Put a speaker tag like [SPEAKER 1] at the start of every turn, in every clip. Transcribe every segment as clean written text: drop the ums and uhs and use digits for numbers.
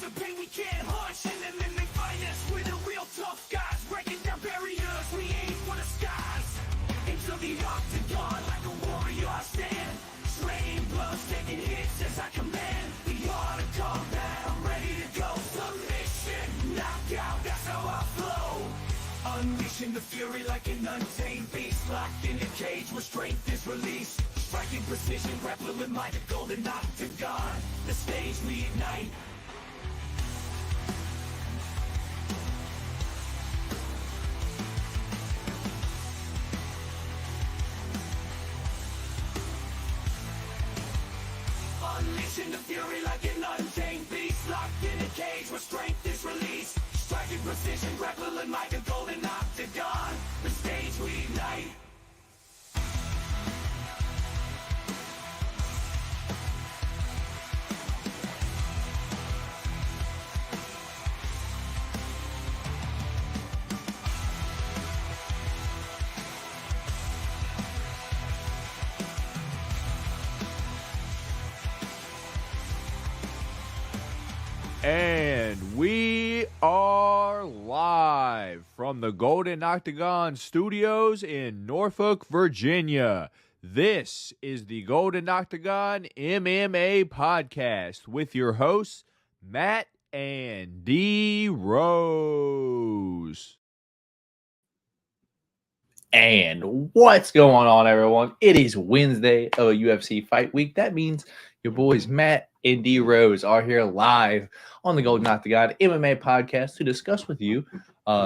[SPEAKER 1] the pain we can't hush. In MMA finest, we're the real tough guys, breaking down barriers, we aim for the skies. Into the octagon like a warrior I stand, trading blows, taking hits as I command. The art of combat, I'm ready to go. Submission, knockout, that's how I flow. Unleashing the fury like an untamed beast, locked in a cage where strength is released. Striking precision, grappling with might, the golden octagon. The stage we ignite. Unleashing the fury like an untamed beast, locked in a cage where strength is released. Striking precision, grappling might, the golden octagon. The stage we ignite.
[SPEAKER 2] And we are live from the Golden Octagon Studios in Norfolk, Virginia. This is the Golden Octagon MMA Podcast with your hosts, Matt and D. Rose.
[SPEAKER 3] And what's going on, everyone? It is Wednesday of UFC Fight Week. That means your boys Matt and D. Rose are here live on the Golden Octagon MMA Podcast to discuss with you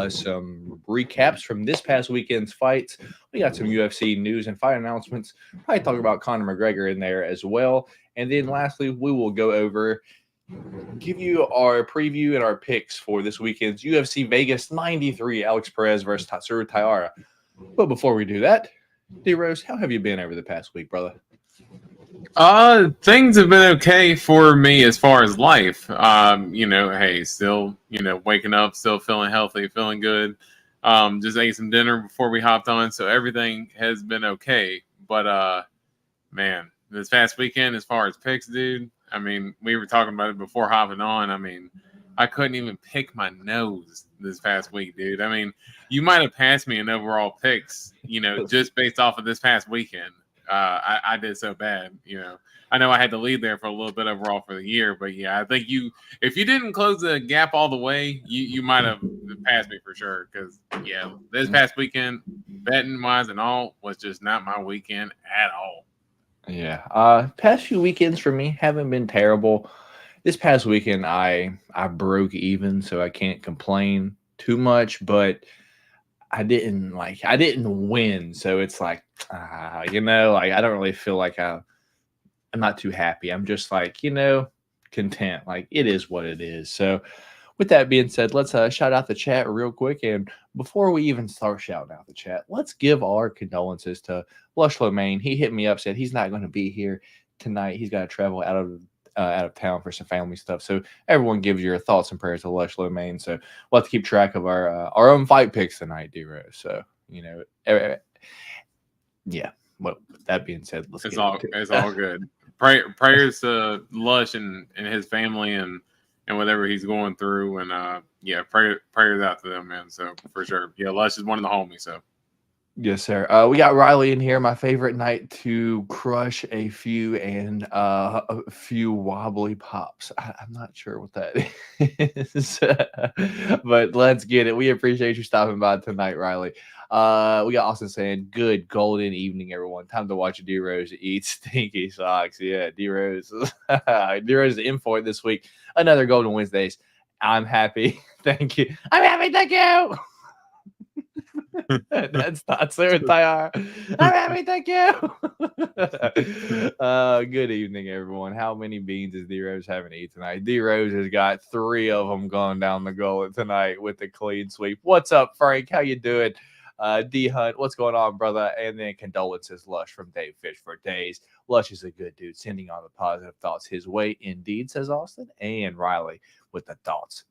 [SPEAKER 3] some recaps from this past weekend's fights. We got some UFC news and fight announcements. Probably talk about Conor McGregor in there as well. And then lastly, we will go over, give you our preview and our picks for this weekend's UFC Vegas 93, Alex Perez versus Taira. But before we do that, D. Rose, how have you been over the past week, brother?
[SPEAKER 4] Things have been okay for me as far as life. Still, waking up, still feeling healthy, feeling good. Just ate some dinner before we hopped on, so everything has been okay. But, man, this past weekend, as far as picks, dude, I mean, we were talking about it before hopping on. I mean, I couldn't even pick my nose this past week, dude. I mean, you might have passed me in overall picks, just based off of this past weekend. I did so bad, I know I had to lead there for a little bit overall for the year, but yeah, I think if you didn't close the gap all the way, you might have passed me for sure. Because yeah, this past weekend, betting wise and all, was just not my weekend at all.
[SPEAKER 3] Yeah, past few weekends for me haven't been terrible. This past weekend, I broke even, so I can't complain too much, but I didn't win, so it's like, I don't really feel like I'm not too happy. I'm just content. Like, it is what it is. So with that being said, let's shout out the chat real quick. And before we even start shouting out the chat, let's give our condolences to Lush Lomain. He hit me up, said he's not going to be here tonight. He's got to travel out of town for some family stuff. So everyone gives your thoughts and prayers to Lush Lomain. So we'll have to keep track of our own fight picks tonight, D-Rose. So, yeah. Well, with that being said,
[SPEAKER 4] it's all good. Prayers to Lush and his family and whatever he's going through. And prayers out to them, man. So for sure. Yeah, Lush is one of the homies. So
[SPEAKER 3] yes, sir. We got Riley in here. My favorite night to crush a few and a few wobbly pops. I'm not sure what that is, but let's get it. We appreciate you stopping by tonight, Riley. We got Austin saying, "Good golden evening, everyone. Time to watch D Rose eat stinky socks." Yeah, D Rose. D Rose is in for it this week. Another Golden Wednesdays. I'm happy. Thank you. I'm happy. Thank you. That's not Sarah Taira. I'm happy, thank you. Good evening, everyone. How many beans is D Rose having to eat tonight? D Rose has got 3 of them going down the gullet tonight with the clean sweep. What's up, Frank? How you doing? D Hunt, what's going on, brother? And then condolences, Lush, from Dave Fish for days. Lush is a good dude, sending all the positive thoughts his way. Indeed, says Austin. And Riley with the thoughts.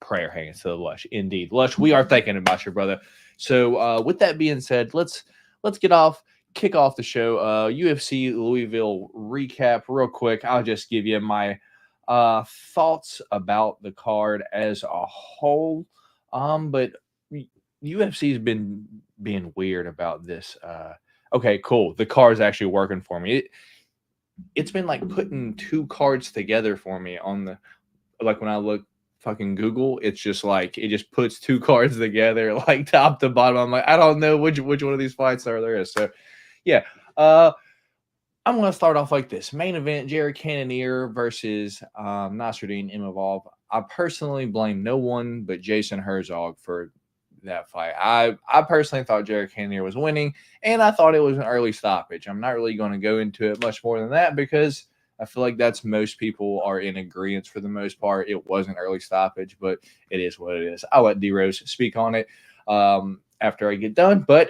[SPEAKER 3] Prayer hands to the Lush. Indeed, Lush, we are thinking about you, brother. So with that being said, let's kick off the show. UFC Louisville recap real quick. I'll just give you my Thoughts about the card as a whole. But UFC's been being weird about this. Okay, cool. The card's actually working for me. It's been like putting two cards together for me on the, like when I look fucking Google, it's just like it just puts two cards together like top to bottom. I'm like, I don't know which one of these fights there is. So yeah. I'm going to start off like this. Main event, Jared Cannonier versus Nasruddin Imavov. I personally blame no one but Jason Herzog for that fight. I personally thought Jared Cannonier was winning, and I thought it was an early stoppage. I'm not really going to go into it much more than that because I feel like that's most people are in agreement for the most part. It was an early stoppage, but it is what it is. I'll let D-Rose speak on it after I get done. But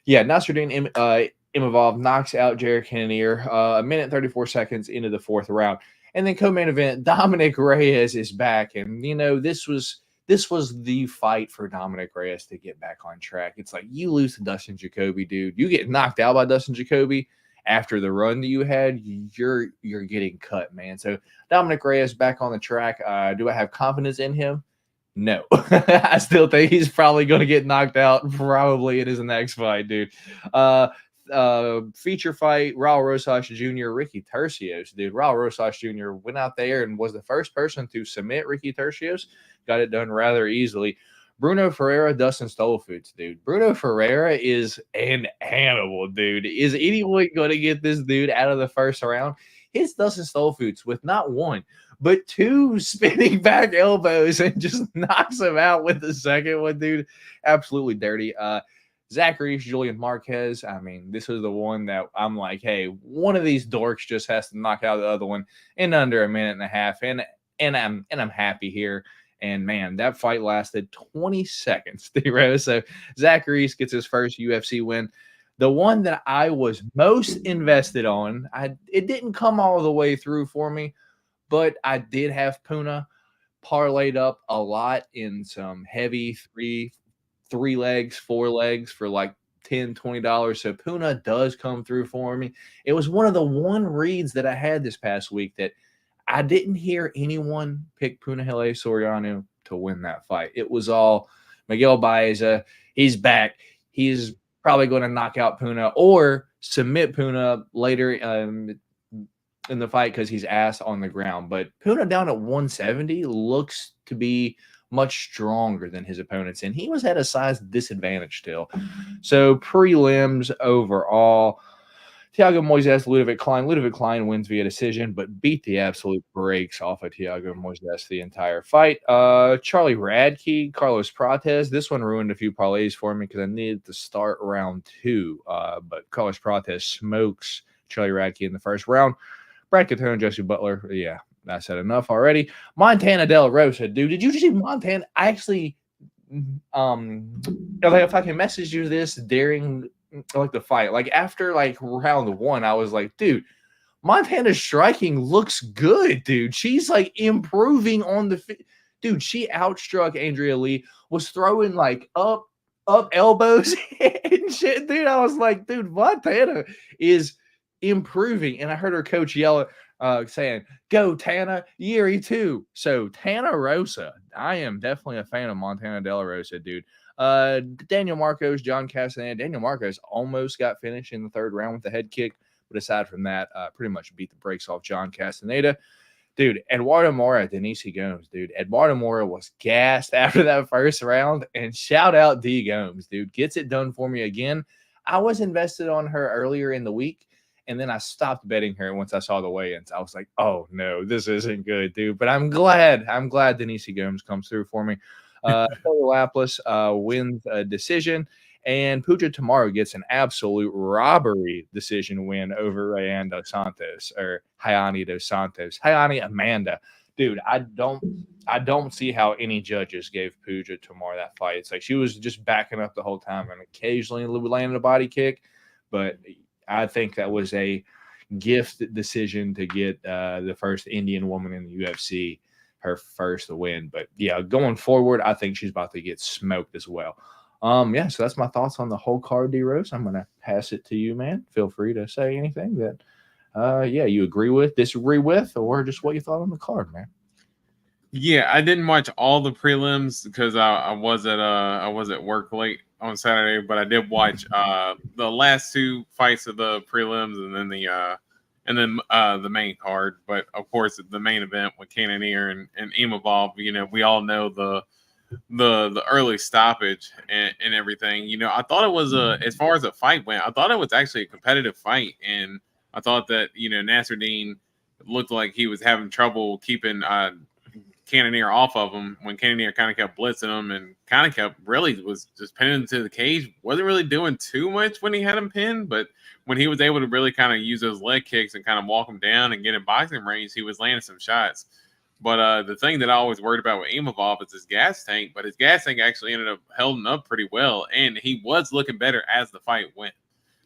[SPEAKER 3] yeah, Nasruddin Imavov knocks out Jared Cannonier a minute 34 seconds into the fourth round. And then co-main event, Dominic Reyes is back. And, you know, this was the fight for Dominic Reyes to get back on track. It's like you lose to Dustin Jacoby, dude. You get knocked out by Dustin Jacoby after the run that you had, you're getting cut, man. So Dominic Reyes back on the track. Do I have confidence in him? No. I still think he's probably going to get knocked out probably in his next fight, dude. Feature fight, Raul Rosas Jr., Ricky Tercios, dude. Raul Rosas Jr. went out there and was the first person to submit Ricky Tercios. Got it done rather easily. Bruno Ferreira, Dustin Stolfoots, dude. Bruno Ferreira is an animal, dude. Is anyone going to get this dude out of the first round? Hits Dustin Stolfoots with not one, but two spinning back elbows and just knocks him out with the second one, dude. Absolutely dirty. Zachary Julian Marquez. I mean, this is the one that I'm like, hey, one of these dorks just has to knock out the other one in under a minute and a half, and I'm happy here. And man, that fight lasted 20 seconds, D-Rose. So Zacharias gets his first UFC win. The one that I was most invested on, it didn't come all the way through for me, but I did have Puna parlayed up a lot in some heavy three legs, four legs for like $10, $20. So Puna does come through for me. It was one of the reads that I had this past week that I didn't hear anyone pick Punahele Soriano to win that fight. It was all Miguel Baeza. He's back. He's probably going to knock out Puna or submit Puna later in the fight because he's ass on the ground. But Puna down at 170 looks to be much stronger than his opponents, and he was at a size disadvantage still. So prelims overall, Thiago Moises, Ludovic Klein. Ludovic Klein wins via decision, but beat the absolute brakes off of Thiago Moises the entire fight. Charlie Radke, Carlos Prates. This one ruined a few parlays for me because I needed to start round 2. But Carlos Prates smokes Charlie Radke in the first round. Brad Catone, Jesse Butler. Yeah, I said enough already. Montana Del Rosa, dude. Did you see Montana? I actually, if I can message you this during like the fight, like after like round 1, I was like, dude, Montana's striking looks good, dude. She's like improving on the dude. She outstruck Andrea Lee, was throwing like up elbows and shit, dude. I was like, dude, Montana is improving. And I heard her coach yell saying, go Tana, Yuri too. So Tana Rosa, I am definitely a fan of Montana De La Rosa, dude. Daniel Marcos, John Castaneda. Daniel Marcos almost got finished in the third round with a head kick, but aside from that, pretty much beat the brakes off John Castaneda. Dude, Eduardo Mora, Denise Gomes, dude. Eduardo Mora was gassed after that first round, and shout out D Gomes, dude. Gets it done for me again. I was invested on her earlier in the week, and then I stopped betting her once I saw the weigh-ins. I was like, oh, no, this isn't good, dude. But I'm glad Denise Gomes comes through for me. Lapis wins a decision, and Puja Tomorrow gets an absolute robbery decision win over Ryan Dos Santos, or Hayani Dos Santos. Hayani Amanda. Dude, I don't see how any judges gave Puja Tomorrow that fight. It's like she was just backing up the whole time and occasionally landing a body kick, but I think that was a gift decision to get the first Indian woman in the UFC, her first win. But yeah, going forward, I think she's about to get smoked as well. Yeah, so that's my thoughts on the whole card, D Rose. I'm gonna pass it to you, man. Feel free to say anything that you agree with, disagree with, or just what you thought on the card, man.
[SPEAKER 4] Yeah, I didn't watch all the prelims because I was at work late on Saturday, but I did watch the last two fights of the prelims and then the main card. But of course, the main event with Cannonier and Imavov, we all know the early stoppage and everything. I thought it was as far as the fight went, I thought it was actually a competitive fight, and I thought that Nasruddin looked like he was having trouble keeping Cannonier off of him when Cannonier kind of kept blitzing him and kind of kept really was just pinning him to the cage. Wasn't really doing too much when he had him pinned, but when he was able to really kind of use those leg kicks and kind of walk him down and get in boxing range, he was landing some shots. But the thing that I always worried about with Imavov is his gas tank, but his gas tank actually ended up holding up pretty well, and he was looking better as the fight went.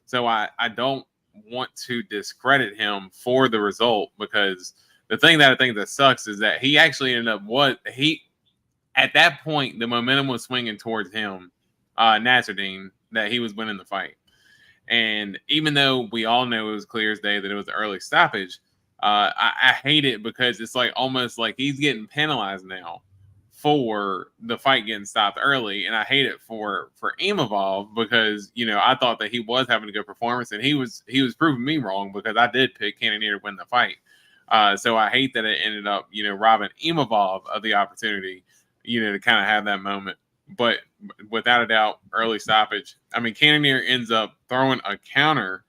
[SPEAKER 4] So I don't want to discredit him for the result, because the thing that I think that sucks is that he actually ended up at that point, the momentum was swinging towards him, Nasruddin, that he was winning the fight. And even though we all know it was clear as day that it was an early stoppage, I hate it because it's like almost like he's getting penalized now for the fight getting stopped early. And I hate it for Imavov because, I thought that he was having a good performance, and he was proving me wrong because I did pick Cannonier to win the fight. So I hate that it ended up, robbing Imavov of the opportunity, to kind of have that moment. But without a doubt, early stoppage. I mean, Cannonier ends up throwing a counter,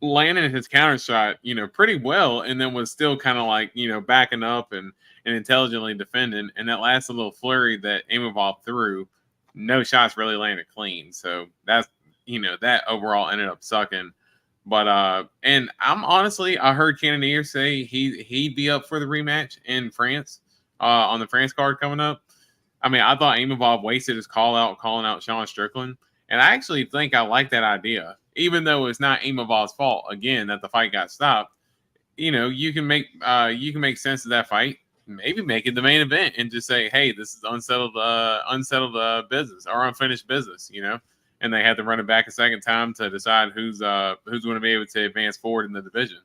[SPEAKER 4] landing his counter shot, pretty well, and then was still kind of like, backing up and intelligently defending. And that last little flurry that Imavov threw, no shots really landed clean. So that's, that overall ended up sucking. But and I'm honestly, I heard Cannonier say he'd be up for the rematch in France, on the France card coming up. I mean, I thought Imavov wasted his calling out Sean Strickland, and I actually think I like that idea, even though it's not Imavov's fault again that the fight got stopped. You can make sense of that fight, maybe make it the main event, and just say, hey, this is unsettled business or unfinished business, And they had to run it back a second time to decide who's going to be able to advance forward in the division.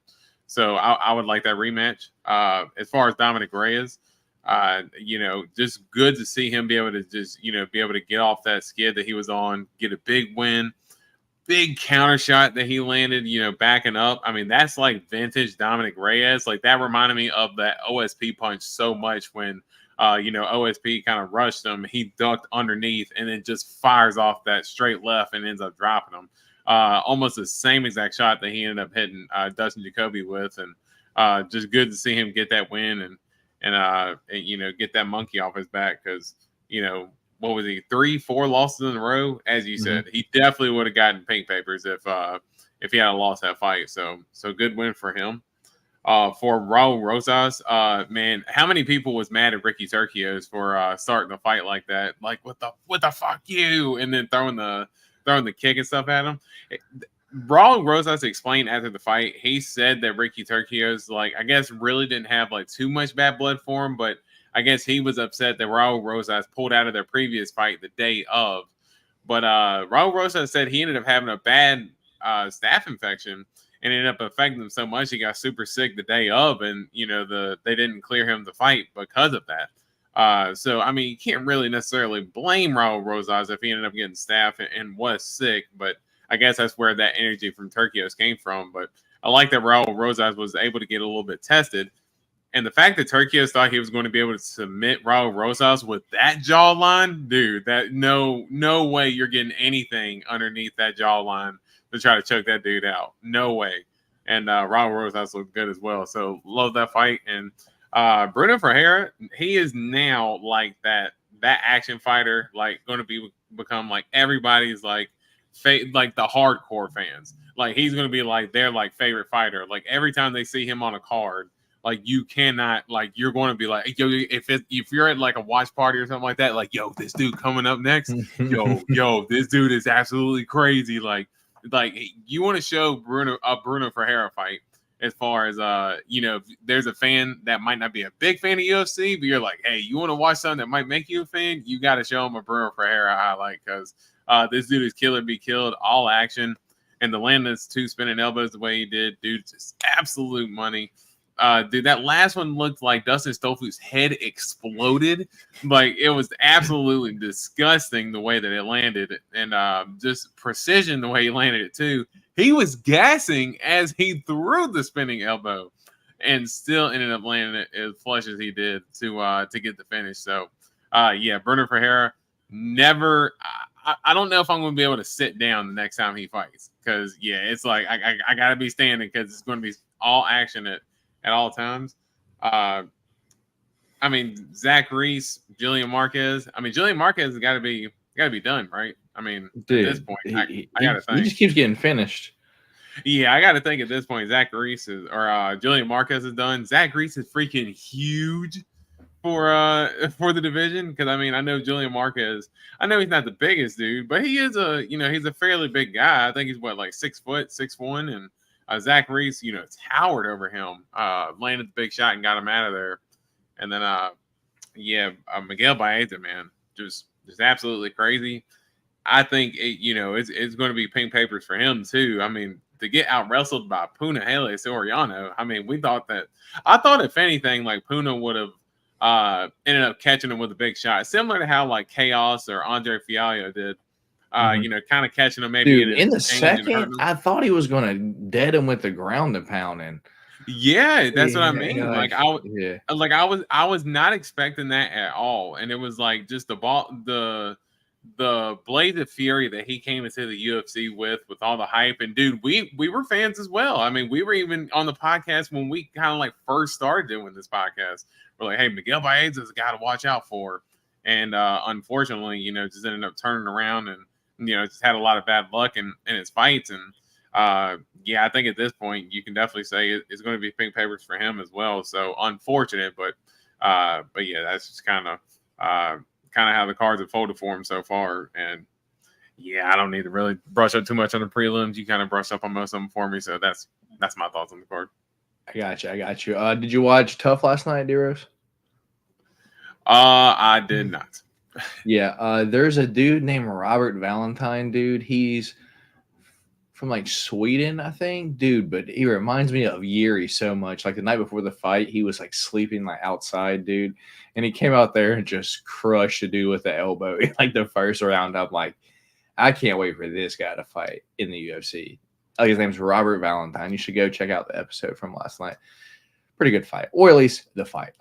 [SPEAKER 4] So I would like that rematch. As far as Dominic Reyes, just good to see him be able to get off that skid that he was on, get a big win, big counter shot that he landed, backing up. I mean, that's like vintage Dominic Reyes. Like that reminded me of that OSP punch so much when OSP kind of rushed him. He ducked underneath and then just fires off that straight left and ends up dropping him. Almost the same exact shot that he ended up hitting Dustin Jacoby with. And just good to see him get that win and get that monkey off his back because, what was he, 3-4 losses in a row? As you said, he definitely would have gotten pink papers if he had lost that fight. So good win for him. For Raul Rosas, man, how many people was mad at Ricky Turcios for starting a fight like that? Like, what the fuck you? And then throwing the kick and stuff at him. Raul Rosas explained after the fight, he said that Ricky Turcios, like, I guess really didn't have like too much bad blood for him, but I guess he was upset that Raul Rosas pulled out of their previous fight the day of. But Raul Rosas said he ended up having a bad staph infection and ended up affecting him so much he got super sick the day of, and they didn't clear him to fight because of that. So I mean, you can't really necessarily blame Raul Rosas if he ended up getting staph and was sick, but I guess that's where that energy from Turcios came from. But I like that Raul Rosas was able to get a little bit tested. And the fact that Turcios thought he was going to be able to submit Raul Rosas with that jawline, dude, that no way you're getting anything underneath that jawline to try to choke that dude out. No way. And Raul Rosas looked good as well. So love that fight. And Bruno Ferreira, he is now like that action fighter, like going to become like everybody's like the hardcore fans. Like he's going to be like their like favorite fighter. Like every time they see him on a card, like you cannot, like you're going to be like, yo, if you're at like a watch party or something like that, like, yo, this dude coming up next, yo, this dude is absolutely crazy. Like you want to show Bruno Ferreira fight as far as if there's a fan that might not be a big fan of UFC, but you're like, hey, you want to watch something that might make you a fan, you got to show him a Bruno Ferreira highlight because this dude is killer be killed, all action. and the land those 2 spinning elbows the way he did, dude, just absolute money. Dude, that last one looked like Dustin Stolfu's head exploded. Like, it was absolutely disgusting the way that it landed, and just precision the way he landed it too. He was gassing as he threw the spinning elbow, and still ended up landing it as flush as he did to get the finish. So, yeah, Bruno Ferreira never. I don't know if I'm going to be able to sit down the next time he fights, because yeah, it's like I got to be standing because it's going to be all action at all times. I mean, Zach Reese, Julian Marquez. I mean, Julian Marquez has got to be done, right? I mean,
[SPEAKER 3] Dude,
[SPEAKER 4] at this point, I got to think.
[SPEAKER 3] He just keeps getting finished.
[SPEAKER 4] Yeah, I got to think at this point, Zach Reese or Julian Marquez is done. Zach Reese is freaking huge for the division, because I mean, I know Julian Marquez. I know he's not the biggest dude, but he is he's a fairly big guy. I think he's like 6 foot, 6'1", and Zach Reese, towered over him, landed the big shot and got him out of there. And then, Miguel Baeza, man, just absolutely crazy. I think it's going to be pink papers for him too. I mean, to get out wrestled by Punahele Soriano. I mean, I thought if anything, like Puna would have ended up catching him with a big shot, similar to how like Chaos or Andre Fiallo did. Kind of catching him maybe
[SPEAKER 3] in the second. I thought he was going to dead him with the ground and pounding.
[SPEAKER 4] Yeah, that's what I mean.
[SPEAKER 3] Yeah,
[SPEAKER 4] I was not expecting that at all, and it was like just the blaze of fury that he came into the UFC with all the hype. And dude, we were fans as well. I mean, we were even on the podcast when we kind of like first started doing this podcast. We're like, hey, Miguel Baeza is a guy to watch out for, and unfortunately, just ended up turning around and just had a lot of bad luck in his fights. And I think at this point you can definitely say it's going to be pink papers for him as well. So unfortunate, but yeah, that's just kind of how the cards have folded for him so far. And yeah, I don't need to really brush up too much on the prelims. You kind of brushed up on most of them for me, so that's my thoughts on the card.
[SPEAKER 3] I got you. Did you watch Tough last night, D-Rose?
[SPEAKER 4] I did not.
[SPEAKER 3] Yeah, there's a dude named Robert Valentine, dude. He's from like Sweden, I think, dude, but he reminds me of Yuri so much. Like the night before the fight, he was like sleeping like outside, dude, and he came out there and just crushed the dude with the elbow. Like the first round, I'm like, I can't wait for this guy to fight in the UFC. Like his name's Robert Valentine. You should go check out the episode from last night. Pretty good fight, or at least the fight.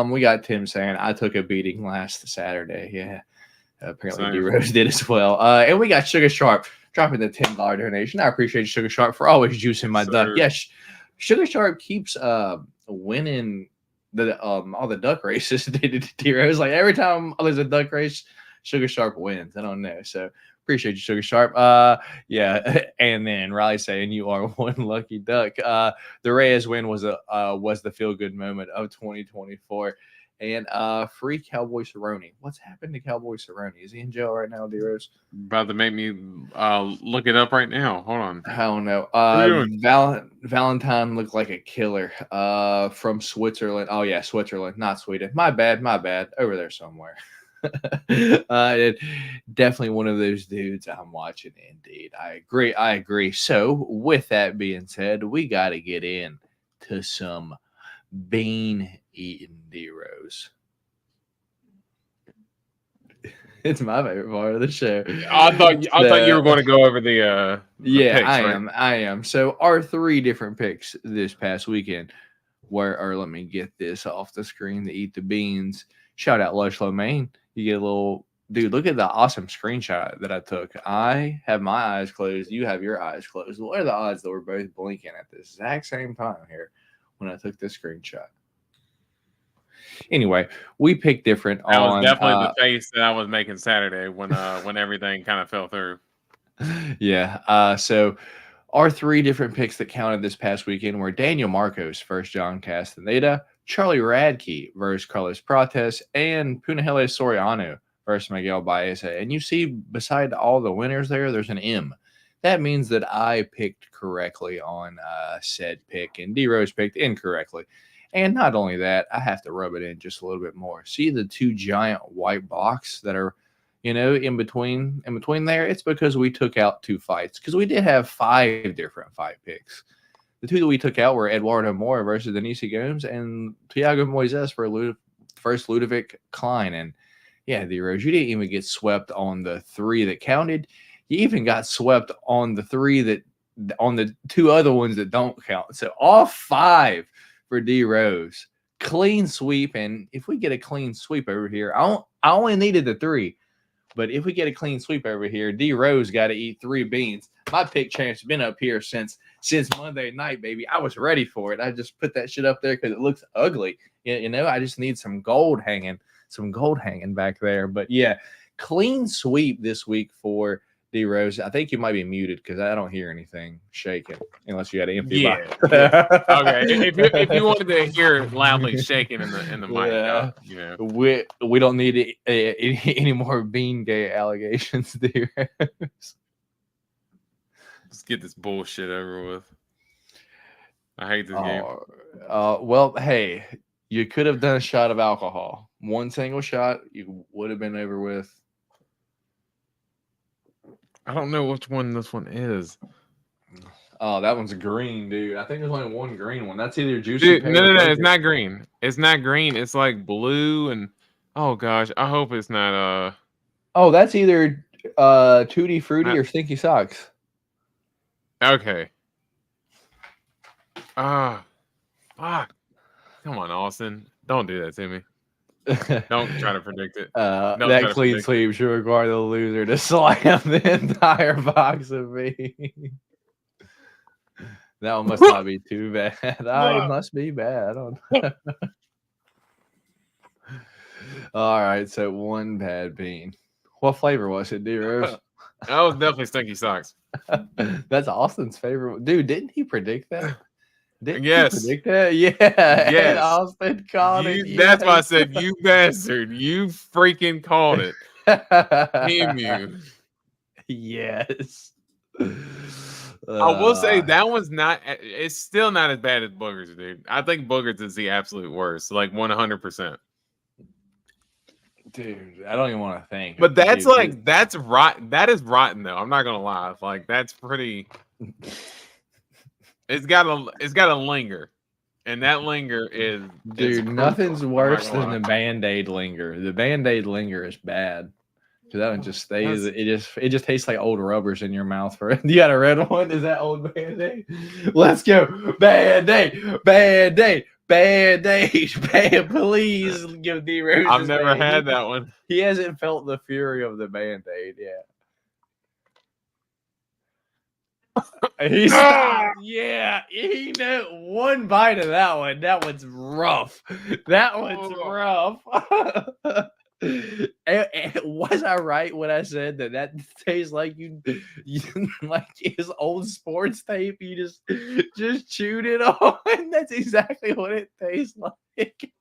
[SPEAKER 3] We got Tim saying I took a beating last Saturday. Yeah, apparently D-Rose did as well. And we got Sugar Sharp dropping the $10 donation. I appreciate you, Sugar Sharp, for always juicing my duck. Yes, Sugar Sharp keeps winning all the duck races. D-Rose, like every time there's a duck race, Sugar Sharp wins. I don't know, so appreciate you, Sugar Sharp. Yeah, and then Riley saying you are one lucky duck. The Reyes win was the feel good moment of 2024. And free Cowboy Cerrone. What's happened to Cowboy Cerrone? Is he in jail right now, D-Rose?
[SPEAKER 4] About to make me look it up right now. Hold on.
[SPEAKER 3] I don't know. Valentine looked like a killer from Switzerland. Oh, yeah, Switzerland, not Sweden. My bad. Over there somewhere. Definitely one of those dudes I'm watching. Indeed, I agree. So with that being said, we got to get in to some bean eating D-Rose. It's my favorite part of the show.
[SPEAKER 4] I thought you were going to go over the
[SPEAKER 3] yeah,
[SPEAKER 4] picks,
[SPEAKER 3] I am. So our 3 different picks this past weekend let me get this off the screen to eat the beans. Shout out Lush Maine. You get a little dude. Look at the awesome screenshot that I took. I have my eyes closed. You have your eyes closed. What are the odds that we're both blinking at the exact same time here when I took this screenshot? Anyway, we picked different.
[SPEAKER 4] That was definitely the face that I was making Saturday when everything kind of fell through.
[SPEAKER 3] Yeah. So our 3 different picks that counted this past weekend were Daniel Marcos versus John Castaneda, Charlie Radke versus Carlos Prates, and Punahele Soriano versus Miguel Baeza. And you see, beside all the winners there's an M. That means that I picked correctly on said pick, and D-Rose picked incorrectly. And not only that, I have to rub it in just a little bit more. See the 2 giant white blocks that are, in between there, it's because we took out 2 fights, because we did have 5 different fight picks. The 2 that we took out were Eduardo Moura versus Denise Gomes and Thiago Moises for first Ludovic Klein. And yeah, D-Rose, you didn't even get swept on the 3 that counted. You even got swept on the 3 on the 2 other ones that don't count. So all 5 for D-Rose. Clean sweep. And if we get a clean sweep over here, I only needed the 3. But if we get a clean sweep over here, D-Rose got to eat 3 beans. My pick champ's been up here since Monday night, baby. I was ready for it. I just put that shit up there because it looks ugly. I just need some gold hanging back there. But yeah, clean sweep this week for D-Rose. I think you might be muted because I don't hear anything shaking unless you had an empty mic.
[SPEAKER 4] Okay. If you wanted to hear it loudly shaking in the mic,
[SPEAKER 3] we don't need any more bean gay allegations, D-Rose.
[SPEAKER 4] Let's get this bullshit over with. I hate this game.
[SPEAKER 3] Well, hey, you could have done a shot of alcohol. One single shot, you would have been over with.
[SPEAKER 4] I don't know which one this one is.
[SPEAKER 3] Oh, that one's green, dude. I think there's only one green one. That's either juicy.
[SPEAKER 4] Dude, no, it's not green. It's not green. It's like blue and oh gosh, I hope it's not
[SPEAKER 3] Oh, that's either Tutti Frutti or Stinky Socks.
[SPEAKER 4] Okay. Fuck. Come on, Austin. Don't do that to me. Don't try to predict it.
[SPEAKER 3] That clean sweep should require the loser to slam the entire box of beans. That one must not be too bad. It must be bad. I don't know. All right, so 1 bad bean. What flavor was it, D-Rose?
[SPEAKER 4] That was definitely Stinky Socks.
[SPEAKER 3] That's Austin's favorite. Dude, didn't he predict that? Didn't he predict that? Yeah.
[SPEAKER 4] Yes.
[SPEAKER 3] Austin called it.
[SPEAKER 4] That's why I said, you bastard. You freaking called it. Damn you.
[SPEAKER 3] Yes.
[SPEAKER 4] I will say that one's not. It's still not as bad as Boogers, dude. I think Boogers is the absolute worst, like 100%.
[SPEAKER 3] Dude, I don't even want to think.
[SPEAKER 4] But that's that's rotten. That is rotten, though. I'm not gonna lie. Like that's pretty. It's got to linger, and that linger is.
[SPEAKER 3] Dude, nothing's worse than the Band-Aid linger. The Band-Aid linger is bad. Because that one just stays. It just tastes like old rubbers in your mouth. You got a red one? Is that old Band-Aid? Let's go. Band-Aid. Band-Aid. Band-Aid. Please give D-Rose.
[SPEAKER 4] I've never had that one.
[SPEAKER 3] He hasn't felt the fury of the Band-Aid yet. He stopped. Yeah. He knew one bite of that one. That one's rough. That one's rough. Was I right when I said that tastes like you like his old sports tape? You just chewed it on. That's exactly what it tastes like.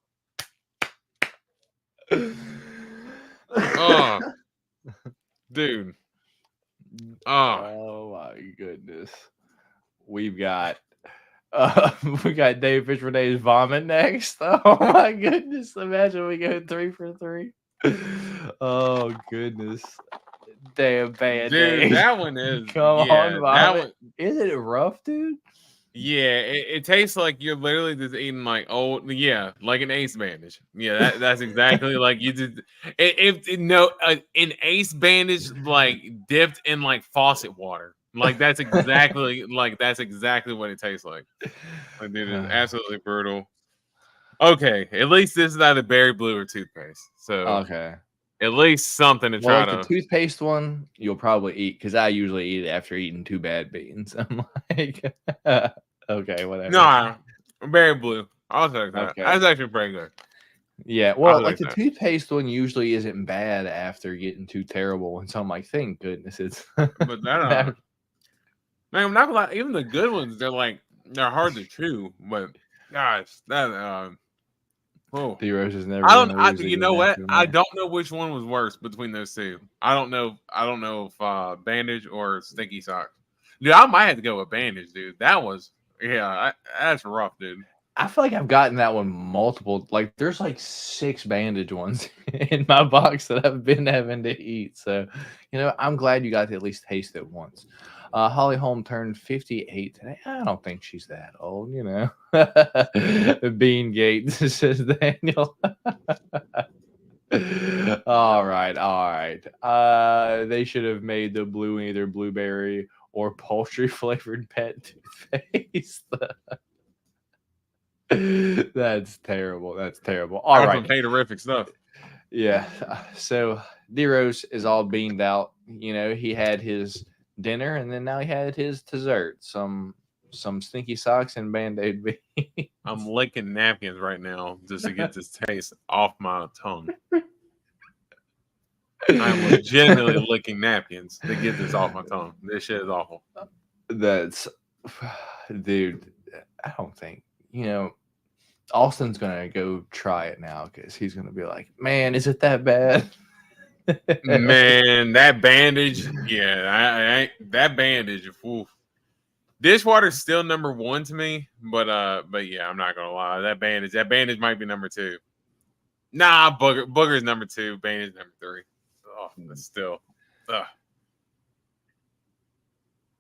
[SPEAKER 4] Oh, dude.
[SPEAKER 3] Oh my goodness. We've got Dave Fisher Day's vomit next. Oh my goodness. Imagine we go 3 for 3. Oh goodness. Damn bad.
[SPEAKER 4] Dude,
[SPEAKER 3] Dave.
[SPEAKER 4] that one is
[SPEAKER 3] Come on, vomit.
[SPEAKER 4] One,
[SPEAKER 3] isn't it rough, dude?
[SPEAKER 4] Yeah, it tastes like you're literally just eating like like an ace bandage. Yeah, that's exactly like you did. An ace bandage like dipped in like faucet water. Like that's exactly what it tastes like. Like, dude, it's absolutely brutal. Okay, at least this is either berry blue or toothpaste. So
[SPEAKER 3] okay,
[SPEAKER 4] at least something to try
[SPEAKER 3] to. The toothpaste one you'll probably eat because I usually eat it after eating 2 bad beans. I'm like, okay, whatever.
[SPEAKER 4] No, berry blue. I'll take that.
[SPEAKER 3] Okay.
[SPEAKER 4] That's actually pretty good.
[SPEAKER 3] Yeah, well, like the toothpaste one usually isn't bad after getting too terrible, and so I'm like, thank goodness it's.
[SPEAKER 4] But that, man, I'm not gonna lie. Even the good ones, they're hard to chew. But gosh, that
[SPEAKER 3] D-Rose is never.
[SPEAKER 4] You know what? I don't know which one was worse between those two. I don't know if bandage or stinky socks. Dude, I might have to go with bandage, dude. That was that's rough, dude.
[SPEAKER 3] I feel like I've gotten that one multiple. Like, there's like 6 bandage ones in my box that I've been having to eat. So, I'm glad you got to at least taste it once. Holly Holm turned 58 today. I don't think she's that old, Bean Gates, says Daniel. All right. They should have made the blue either blueberry or poultry flavored pet toothpaste. That's terrible. All
[SPEAKER 4] That's
[SPEAKER 3] right.
[SPEAKER 4] some terrific stuff.
[SPEAKER 3] Yeah. So D-Rose is all beamed out. He had his dinner and then now he had his dessert. Some stinky socks and Band-Aid beans.
[SPEAKER 4] I'm licking napkins right now just to get this taste off my tongue. I'm legitimately licking napkins to get this off my tongue. This shit is awful.
[SPEAKER 3] That's, dude, I don't think, Austin's going to go try it now because he's going to be like, man, is it that bad?
[SPEAKER 4] Man, that bandage. Yeah, that bandage. Oof. Dishwater's still number 1 to me, but yeah, I'm not gonna lie. That bandage might be number 2. Nah, booger's number 2, bandage number 3. Oh, but still.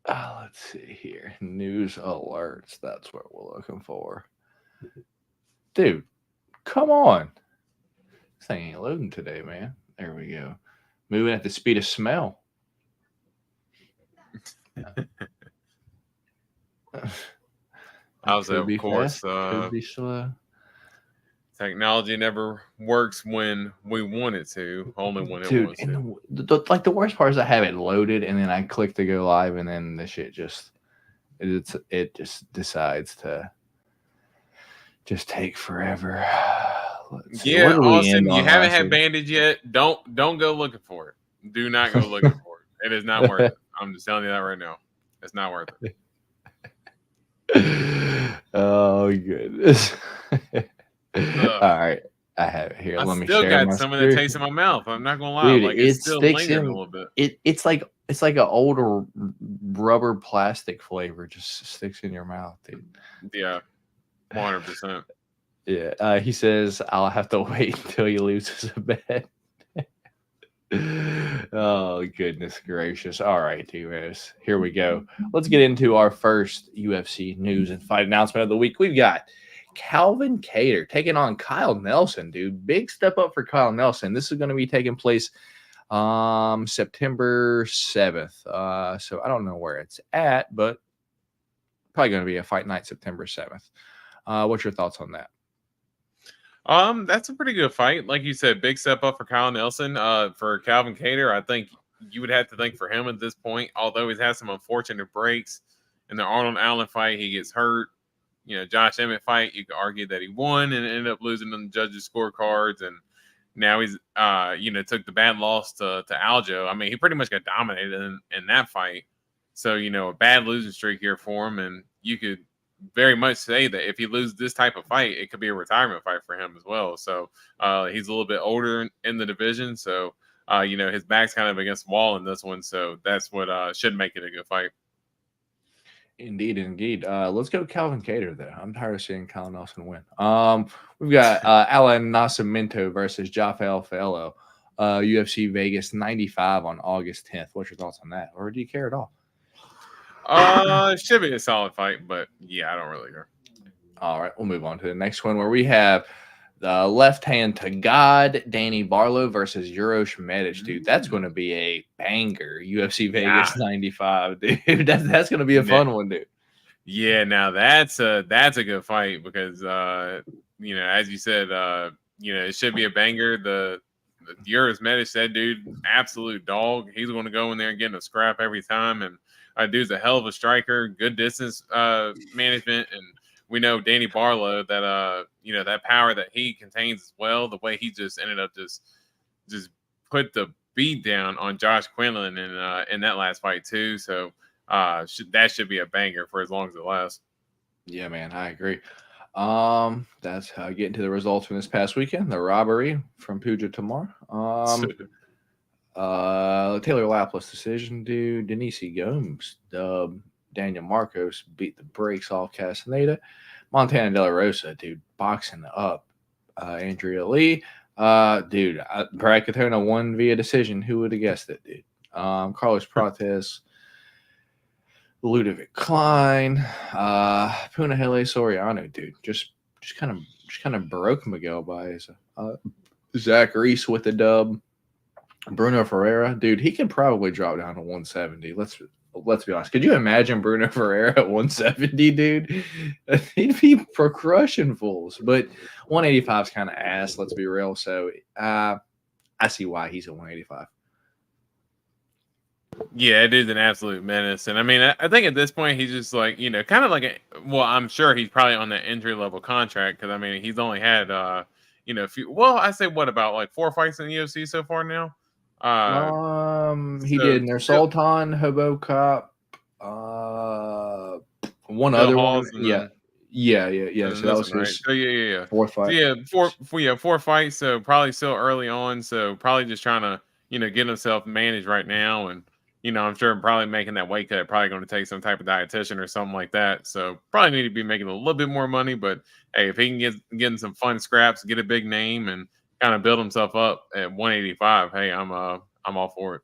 [SPEAKER 3] Let's see here. News alerts. That's what we're looking for. Dude, come on. This thing ain't loading today, man. There we go. Moving at the speed of smell.
[SPEAKER 4] Also, of course,
[SPEAKER 3] could be slow.
[SPEAKER 4] Technology never works when we want it to, only when it wants to.
[SPEAKER 3] The worst part is I have it loaded and then I click to go live and then the shit it just decides to just take forever.
[SPEAKER 4] Yeah, Austin, you haven't had bandage yet. Don't go looking for it. Do not go looking for it. It is not worth it. I'm just telling you that right now. It's not worth it.
[SPEAKER 3] Oh goodness. All right, I have it here. Let me share.
[SPEAKER 4] I still got some of the taste in my mouth. I'm not gonna lie.
[SPEAKER 3] Dude,
[SPEAKER 4] like
[SPEAKER 3] it
[SPEAKER 4] still
[SPEAKER 3] sticks
[SPEAKER 4] lingering
[SPEAKER 3] in
[SPEAKER 4] a little bit.
[SPEAKER 3] It's like an older rubber plastic flavor just sticks in your mouth, dude.
[SPEAKER 4] Yeah, 100%.
[SPEAKER 3] Yeah, he says I'll have to wait until he loses a bet. Oh goodness gracious! All right, T-Rose, here we go. Let's get into our first UFC news and fight announcement of the week. We've got Calvin Kattar taking on Kyle Nelson, dude. Big step up for Kyle Nelson. This is going to be taking place September 7th. So I don't know where it's at, but probably going to be a fight night September 7th. What's your thoughts on that?
[SPEAKER 4] That's a pretty good fight. Like you said, big step up for Kyle Nelson. For Calvin Kattar, I think you would have to think for him at this point, although he's had some unfortunate breaks. In the Arnold Allen fight, he gets hurt. Josh Emmett fight, you could argue that he won and ended up losing on the judges' scorecards. And now he's, took the bad loss to Aljo. I mean, he pretty much got dominated in that fight. So, a bad losing streak here for him. And you could very much say that if he loses this type of fight, it could be a retirement fight for him as well. So he's a little bit older in the division. So, his back's kind of against the wall in this one. So that's what should make it a good fight.
[SPEAKER 3] Indeed. Let's go Calvin Kattar, though. I'm tired of seeing Kyle Nelson win. We've got Alan Nascimento versus Jafel Fellow, UFC Vegas 95 on August 10th. What's your thoughts on that? Or do you care at all?
[SPEAKER 4] It should be a solid fight, but yeah, I don't really care.
[SPEAKER 3] All right, we'll move on to the next one where we have the left hand to God, Danny Barlow versus Uroš Medic, dude. That's going to be a banger. UFC Vegas 95, dude. That's going to be a fun one, dude.
[SPEAKER 4] Yeah, now that's a good fight because as you said, it should be a banger. The Uroš Medic, that dude, absolute dog. He's going to go in there and get in a scrap every time, and dude's a hell of a striker, good distance management, and we know Danny Barlow that that power that he contains as well. The way he just ended up just put the beat down on Josh Quinlan in that last fight too. So that should be a banger for as long as it lasts.
[SPEAKER 3] Yeah, man, I agree. That's how I get into the results from this past weekend. The robbery from Puja Tamar. Taylor Lapless decision, dude. Denise Gomes dub. Daniel Marcos beat the brakes off Castaneda. Montana De La Rosa, dude, boxing up. Andrea Lee, dude, Brad Katona won via decision. Who would have guessed it, dude? Carlos Prates, Ludovic Klein, Punahele Soriano, dude, just kind of broke Miguel Baez. Zach Reese with the dub. Bruno Ferreira, dude, he could probably drop down to 170. Let's be honest. Could you imagine Bruno Ferreira at 170, dude? He'd be for crushing fools. But 185 is kind of ass. Let's be real. So I see why he's at 185.
[SPEAKER 4] Yeah, it is an absolute menace. And I mean, I think at this point, he's just like, kind of like, I'm sure he's probably on the entry level contract because, I mean, he's only had, I say what about like 4 fights in the UFC so far now?
[SPEAKER 3] He did Nur Sultan, Hobo Cop, one
[SPEAKER 4] Bill
[SPEAKER 3] other
[SPEAKER 4] Halls
[SPEAKER 3] one. Yeah. So that was his fourth fight.
[SPEAKER 4] 4 fights. So probably still early on. So probably just trying to, get himself managed right now. And, I'm sure probably making that weight cut, probably going to take some type of dietitian or something like that. So probably need to be making a little bit more money. But hey, if he can get some fun scraps, get a big name and kind of build himself up at 185, hey, I'm all for it.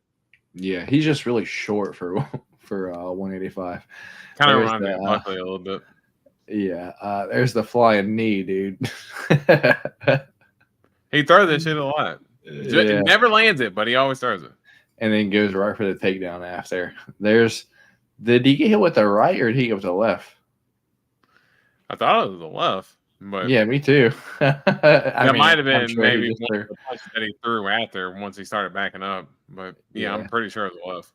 [SPEAKER 3] Yeah, he's just really short for 185.
[SPEAKER 4] Kind of reminds me of Buckley a little bit.
[SPEAKER 3] Yeah, there's the flying knee, dude.
[SPEAKER 4] He throws that shit a lot. He never lands it, but he always throws it.
[SPEAKER 3] And then goes right for the takedown after. Did he get hit with the right or did he get with the left?
[SPEAKER 4] I thought it was the left. But
[SPEAKER 3] yeah, me too.
[SPEAKER 4] That might have been maybe one of the punches that he threw after once he started backing up. But yeah. I'm pretty sure it was left.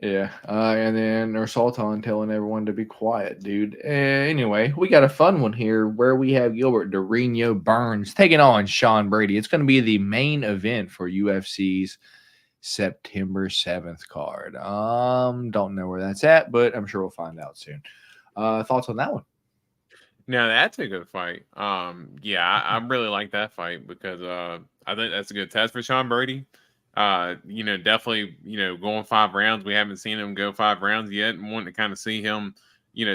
[SPEAKER 3] Yeah. And then Nur Sultan telling everyone to be quiet, dude. Anyway, we got a fun one here where we have Gilbert Dorino Burns taking on Sean Brady. It's going to be the main event for UFC's September 7th card. Don't know where that's at, but I'm sure we'll find out soon. Thoughts on that one?
[SPEAKER 4] Now that's a good fight. I really like that fight because I think that's a good test for Sean Brady. Definitely, going 5 rounds. We haven't seen him go 5 rounds yet, and wanting to kind of see him,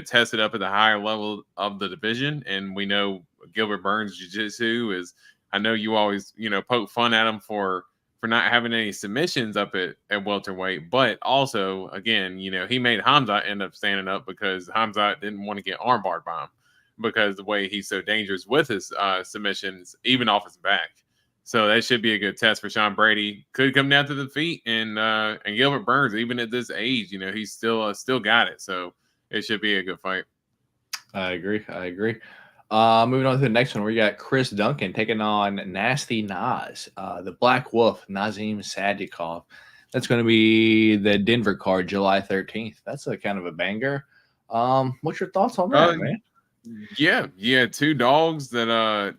[SPEAKER 4] test it up at the higher level of the division. And we know Gilbert Burns' jiu-jitsu is. I know you always, poke fun at him for not having any submissions up at welterweight, but also again, he made Hamzat end up standing up because Hamzat didn't want to get armbarred by him. Because the way he's so dangerous with his submissions, even off his back. So that should be a good test for Sean Brady. Could come down to the feet, and Gilbert Burns, even at this age, he's still got it. So it should be a good fight.
[SPEAKER 3] I agree. Moving on to the next one, we got Chris Duncan taking on Nasty Nas, the Black Wolf, Nazim Sadikov. That's going to be the Denver card, July 13th. That's a kind of a banger. What's your thoughts on that, man?
[SPEAKER 4] Yeah, 2 dogs that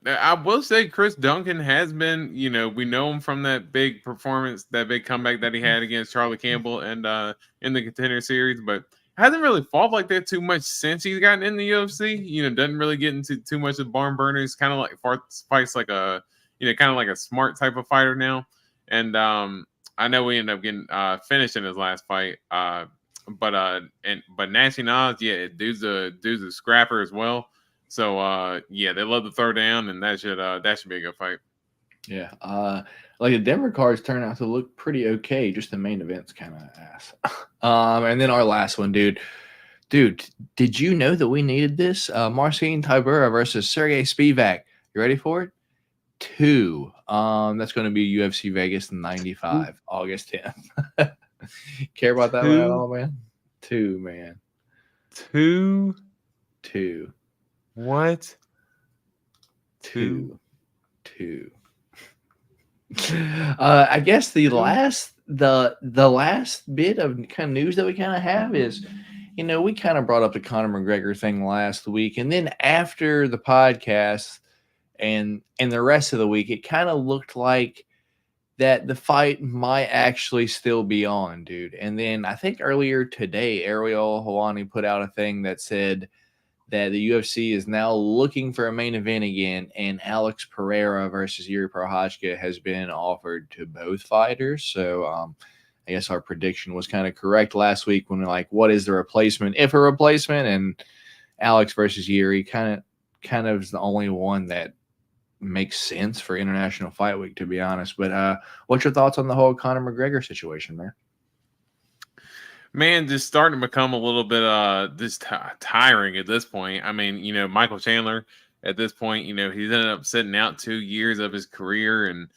[SPEAKER 4] I will say Chris Duncan has been, we know him from that big performance, that big comeback that he had against Charlie Campbell and in the Contender Series, but hasn't really fought like that too much since he's gotten in the UFC. Doesn't really get into too much of barn burners, kind of like fights like a kind of like a smart type of fighter now. And I know we ended up getting finished in his last fight. But Nasty Nas, dude's a scrapper as well. So they love to throw down, and that should be a good fight.
[SPEAKER 3] Yeah, like the Denver cards turn out to look pretty okay. Just the main event's kind of ass. And then our last one, dude. Did you know that we needed this? Marcin Tybura versus Sergey Spivak. You ready for it? 2. That's going to be UFC Vegas 95, August 10th. Care about that one at all, man? 2, man.
[SPEAKER 4] 2.
[SPEAKER 3] What? 2. I guess the last bit of kind of news that we kind of have is, we kind of brought up the Conor McGregor thing last week, and then after the podcast and the rest of the week, it kind of looked like that the fight might actually still be on, dude. And then I think earlier today, Ariel Helwani put out a thing that said that the UFC is now looking for a main event again, and Alex Pereira versus Yuri Prochazka has been offered to both fighters. So I guess our prediction was kind of correct last week when we're like, what is the replacement, if a replacement? And Alex versus Yuri kind kind of is the only one that makes sense for International Fight Week, to be honest. But what's your thoughts on the whole Conor McGregor situation, man?
[SPEAKER 4] Man, just starting to become a little bit just tiring at this point. I mean, Michael Chandler at this point, he's ended up sitting out 2 years of his career and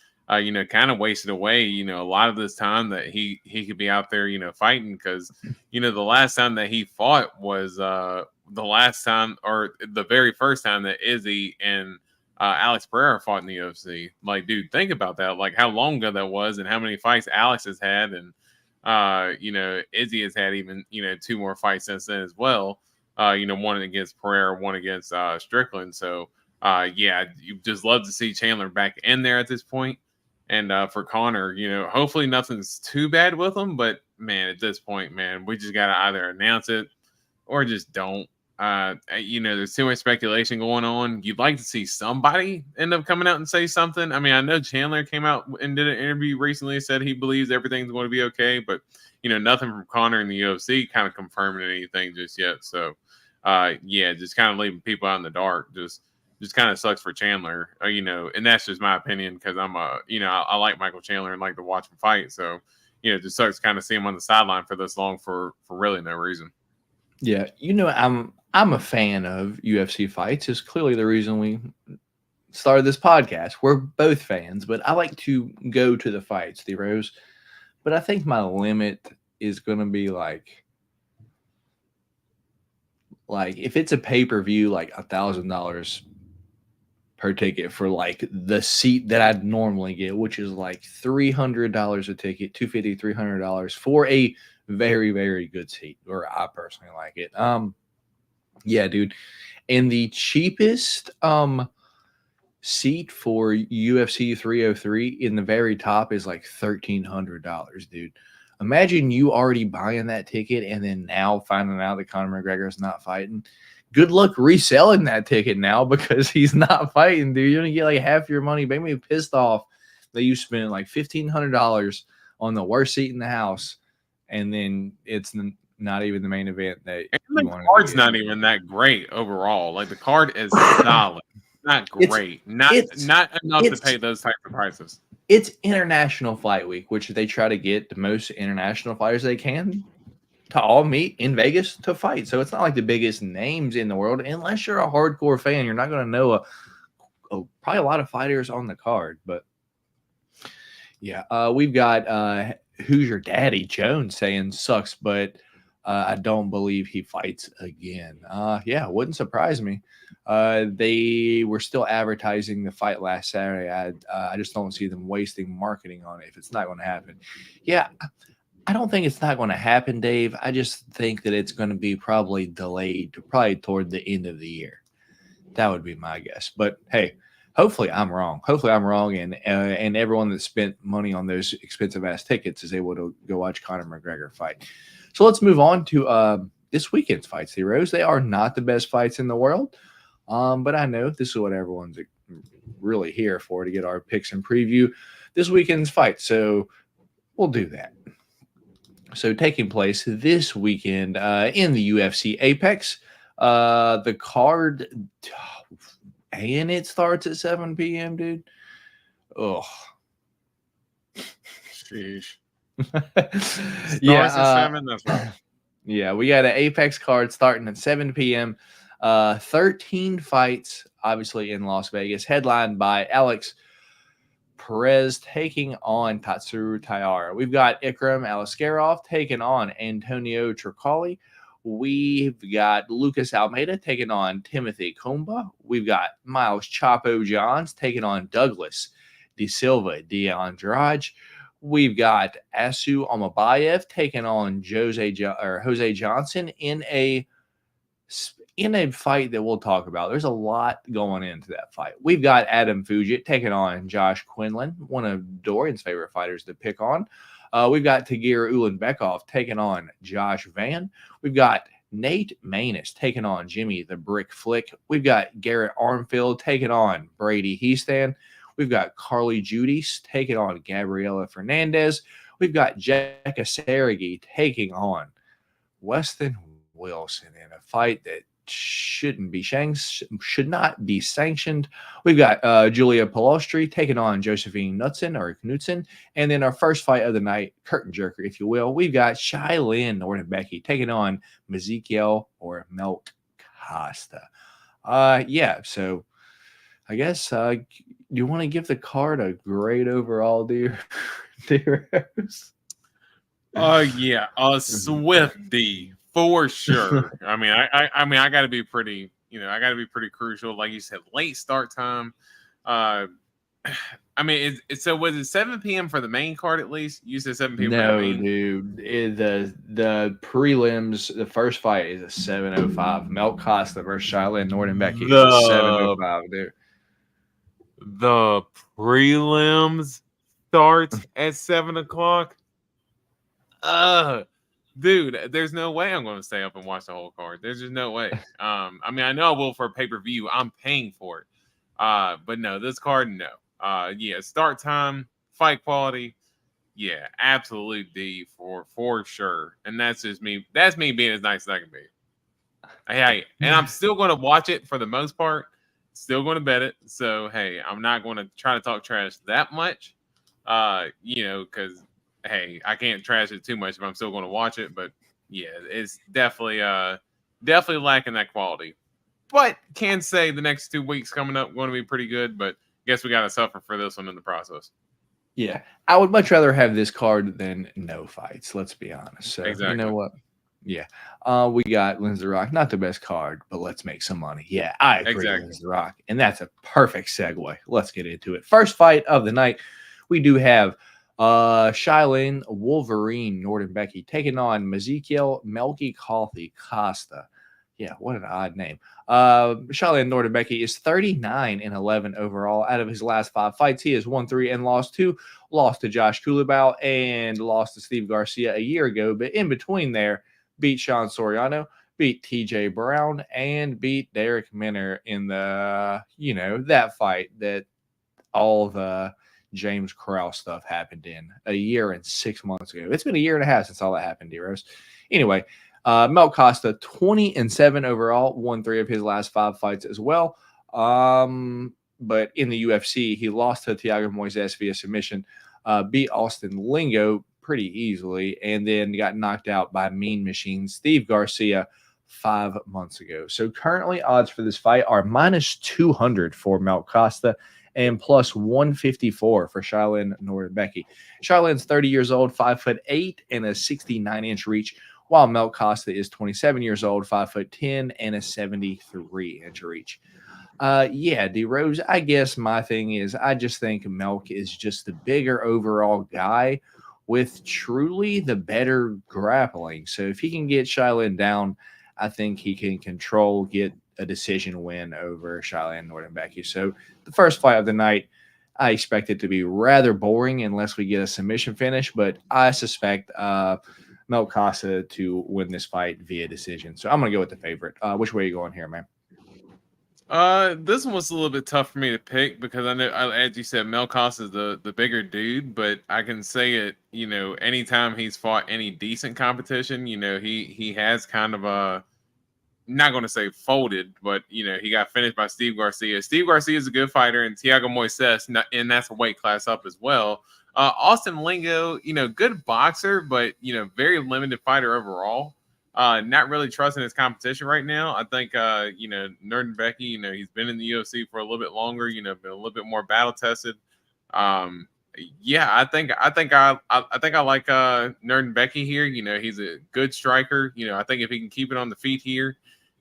[SPEAKER 4] kind of wasted away, a lot of this time that he could be out there, fighting because, the last time that he fought was the last time or the very first time that Izzy and Alex Pereira fought in the UFC. Like, dude, think about that. Like how long ago that was and how many fights Alex has had. And, Izzy has had even, 2 more fights since then as well. One against Pereira, one against Strickland. So, yeah, you just love to see Chandler back in there at this point. And for Conor, hopefully nothing's too bad with him. But, man, at this point, man, we just got to either announce it or just don't. There's too much speculation going on. You'd like to see somebody end up coming out and say something. I mean, I know Chandler came out and did an interview recently, said he believes everything's going to be okay, but nothing from Conor in the UFC kind of confirming anything just yet. So, just kind of leaving people out in the dark. Just kind of sucks for Chandler, and that's just my opinion because I'm I like Michael Chandler and like to watch him fight. So, it just sucks kind of see him on the sideline for this long for really no reason.
[SPEAKER 3] Yeah, I'm a fan of UFC fights. It's clearly the reason we started this podcast. We're both fans, but I like to go to the fights, the Rose. But I think my limit is going to be like if it's a pay-per-view, like $1,000 per ticket for like the seat that I'd normally get, which is like $300 a ticket, $250, $300 for a very, very good seat, or I personally like it. Yeah, dude. And the cheapest seat for UFC 303 in the very top is like $1,300, dude. Imagine you already buying that ticket and then now finding out that Conor McGregor is not fighting. Good luck reselling that ticket now because he's not fighting, dude. You're going to get like half your money. Make me pissed off that you spent like $1,500 on the worst seat in the house, and then it's not even the main event that
[SPEAKER 4] and the card's not even that great overall. Like the card is solid, not great, not enough to pay those types of prices.
[SPEAKER 3] It's International Fight Week, which they try to get the most international fighters they can to all meet in Vegas to fight. So it's not like the biggest names in the world. Unless you're a hardcore fan, you're not going to know probably a lot of fighters on the card. But yeah, we've got Who's Your Daddy Jones saying sucks, but I don't believe he fights again. Yeah, wouldn't surprise me. They were still advertising the fight last Saturday. I just don't see them wasting marketing on it if it's not going to happen. Yeah, I don't think it's not going to happen, Dave. I just think that it's going to be probably delayed to probably toward the end of the year. That would be my guess. But hey, hopefully I'm wrong. And everyone that spent money on those expensive ass tickets is able to go watch Conor McGregor fight. So let's move on to this weekend's fights, Heroes. They are not the best fights in the world, but I know this is what everyone's really here for, to get our picks and preview this weekend's fight. So we'll do that. So taking place this weekend in the UFC Apex, the card, and it starts at 7 p.m., dude. Oh,
[SPEAKER 4] sheesh.
[SPEAKER 3] Yeah,
[SPEAKER 4] at 7, that's right.
[SPEAKER 3] Yeah, we got an Apex card starting at 7 p.m. 13 fights, obviously in Las Vegas, headlined by Alex Perez taking on Tatsuro Taira. We've got Ikram Aliskerov taking on Antonio Tricoli. We've got Lucas Almeida taking on Timothy Komba. We've got Miles Chapo Johns taking on Douglas De Silva de Andrade. We've got Asu Amabayev taking on Jose Johnson in a fight that we'll talk about. There's a lot going into that fight. We've got Adam Fugit taking on Josh Quinlan, one of Dorian's favorite fighters to pick on. We've got Tagir Ulanbekov taking on Josh Van. We've got Nate Maness taking on Jimmy the Brick Flick. We've got Garrett Armfield taking on Brady Heastan. We've got Carly Judice taking on Gabriela Fernandez. We've got Jekka Seregi taking on Weston Wilson in a fight that should not be sanctioned. We've got Julia Palostri taking on Josephine Knudsen. And then our first fight of the night, curtain jerker, if you will, we've got Shailin Norton-Becky taking on Ezekiel or Milk Costa. So I guess do you want to give the card a grade overall, dear Rose?
[SPEAKER 4] Yeah, a swift D for sure. I mean, I got to be pretty, crucial. Like you said, late start time. I mean, so was it 7 p.m. for the main card at least? You said 7 p.m.
[SPEAKER 3] No,
[SPEAKER 4] for the main?
[SPEAKER 3] dude. The prelims, the first fight is a 7:05. Milk Costa versus Shailin Norton-Becky is a 7:05, dude.
[SPEAKER 4] The prelims start at 7 o'clock. Dude, there's no way I'm going to stay up and watch the whole card. There's just no way. I mean, I know I will for pay-per-view. I'm paying for it. But no, this card, no. Start time, fight quality, yeah, absolutely D for sure. And that's just me. That's me being as nice as I can be. Hey, and I'm still going to watch it for the most part. Still going to bet it. So, hey, I'm not going to try to talk trash that much, because, hey, I can't trash it too much if I'm still going to watch it. But, yeah, it's definitely lacking that quality. But can say the next 2 weeks coming up going to be pretty good. But guess we got to suffer for this one in the process.
[SPEAKER 3] Yeah, I would much rather have this card than no fights. Let's be honest. So,
[SPEAKER 4] Exactly.
[SPEAKER 3] You know what? Yeah. We got Lindsay Rock, not the best card, but let's make some money. Yeah, I agree with Lindsay Rock. And that's a perfect segue. Let's get into it. First fight of the night, we do have Shailin Wolverine Norton-Becky taking on Ezekiel Melky Costa. Yeah, what an odd name. Shailin Norton-Becky is 39-11 overall. Out of his last 5 fights, he has won 3 and lost 2. Lost to Josh Kulibau and lost to Steve Garcia a year ago. But in between there, beat Sean Soriano, beat TJ Brown, and beat Derek Minner in the, that fight that all the James Krause stuff happened in a year and 6 months ago. It's been a year and a half since all that happened, D-Rose. Anyway, Mel Costa, 20-7 overall, won 3 of his last 5 fights as well. But in the UFC, he lost to Thiago Moises via submission, beat Austin Lingo pretty easily, and then got knocked out by Mean Machine Steve Garcia 5 months ago. So currently odds for this fight are -200 for Mel Costa and +154 for Shailin Norton-Becky. Shailin's 30 years old, 5'8", and a 69-inch reach, while Mel Costa is 27 years old, 5'10", and a 73-inch reach. D-Rose, I guess my thing is I just think Melk is just the bigger overall guy with truly the better grappling. So if he can get Shailin down, I think he can get a decision win over Shailin Norton-Becky. So the first fight of the night, I expect it to be rather boring unless we get a submission finish, but I suspect Mel Costa to win this fight via decision. So I'm going to go with the favorite. Which way are you going here, man?
[SPEAKER 4] This one was a little bit tough for me to pick because I know, as you said, Mel Costa is the bigger dude, but I can say it, anytime he's fought any decent competition, he has kind of not going to say folded, but, he got finished by Steve Garcia. Steve Garcia is a good fighter, and Thiago Moises, and that's a weight class up as well. Austin Lingo, good boxer, but, very limited fighter overall. Not really trusting his competition right now. I think, Norton-Becky, he's been in the UFC for a little bit longer, been a little bit more battle tested. I think I like Norton-Becky here. He's a good striker. I think if he can keep it on the feet here,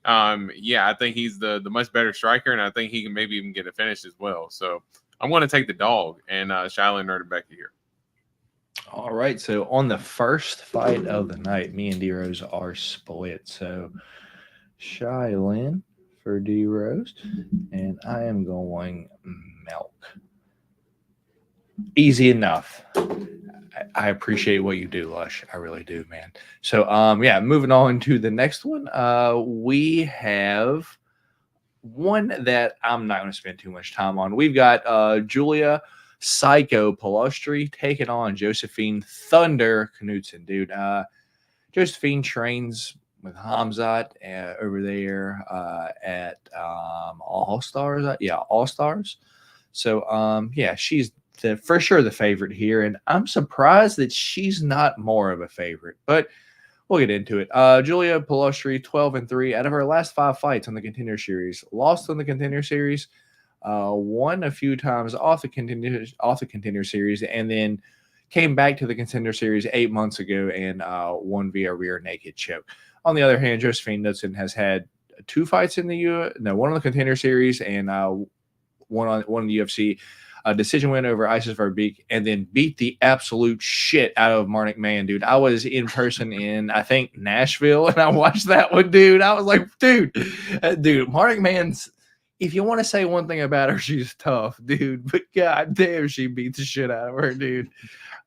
[SPEAKER 4] I think he's the much better striker, and I think he can maybe even get a finish as well. So I'm going to take the dog and Shailin Norton-Becky here.
[SPEAKER 3] All right, so on the first fight of the night, me and D-Rose are split. So Shailin for D-Rose, and I am going Melk. Easy enough. I appreciate what you do, Lush. I really do, man. So, moving on to the next one. We have one that I'm not going to spend too much time on. We've got Julia Psycho Palostri taking on Josephine Thunder Knudsen, dude. Josephine trains Hamzat over there at All Stars. All Stars. So she's for sure the favorite here, and I'm surprised that she's not more of a favorite. But we'll get into it. Julia Palustri, 12-3 out of her last 5 fights on the Contender Series. Lost on the Contender Series, won a few times off the Contender Series, and then came back to the Contender Series 8 months ago and won via rear naked choke. On the other hand, Josephine Knudsen has had 2 fights in the one on the Contender Series and one in the UFC. A decision win over Isis Verbeek, and then beat the absolute shit out of Marnik Mann, dude. I was in person in, I think, Nashville, and I watched that one, dude. I was like, dude, Marnik Mann's, if you want to say one thing about her, she's tough, dude. But god damn, she beat the shit out of her, dude.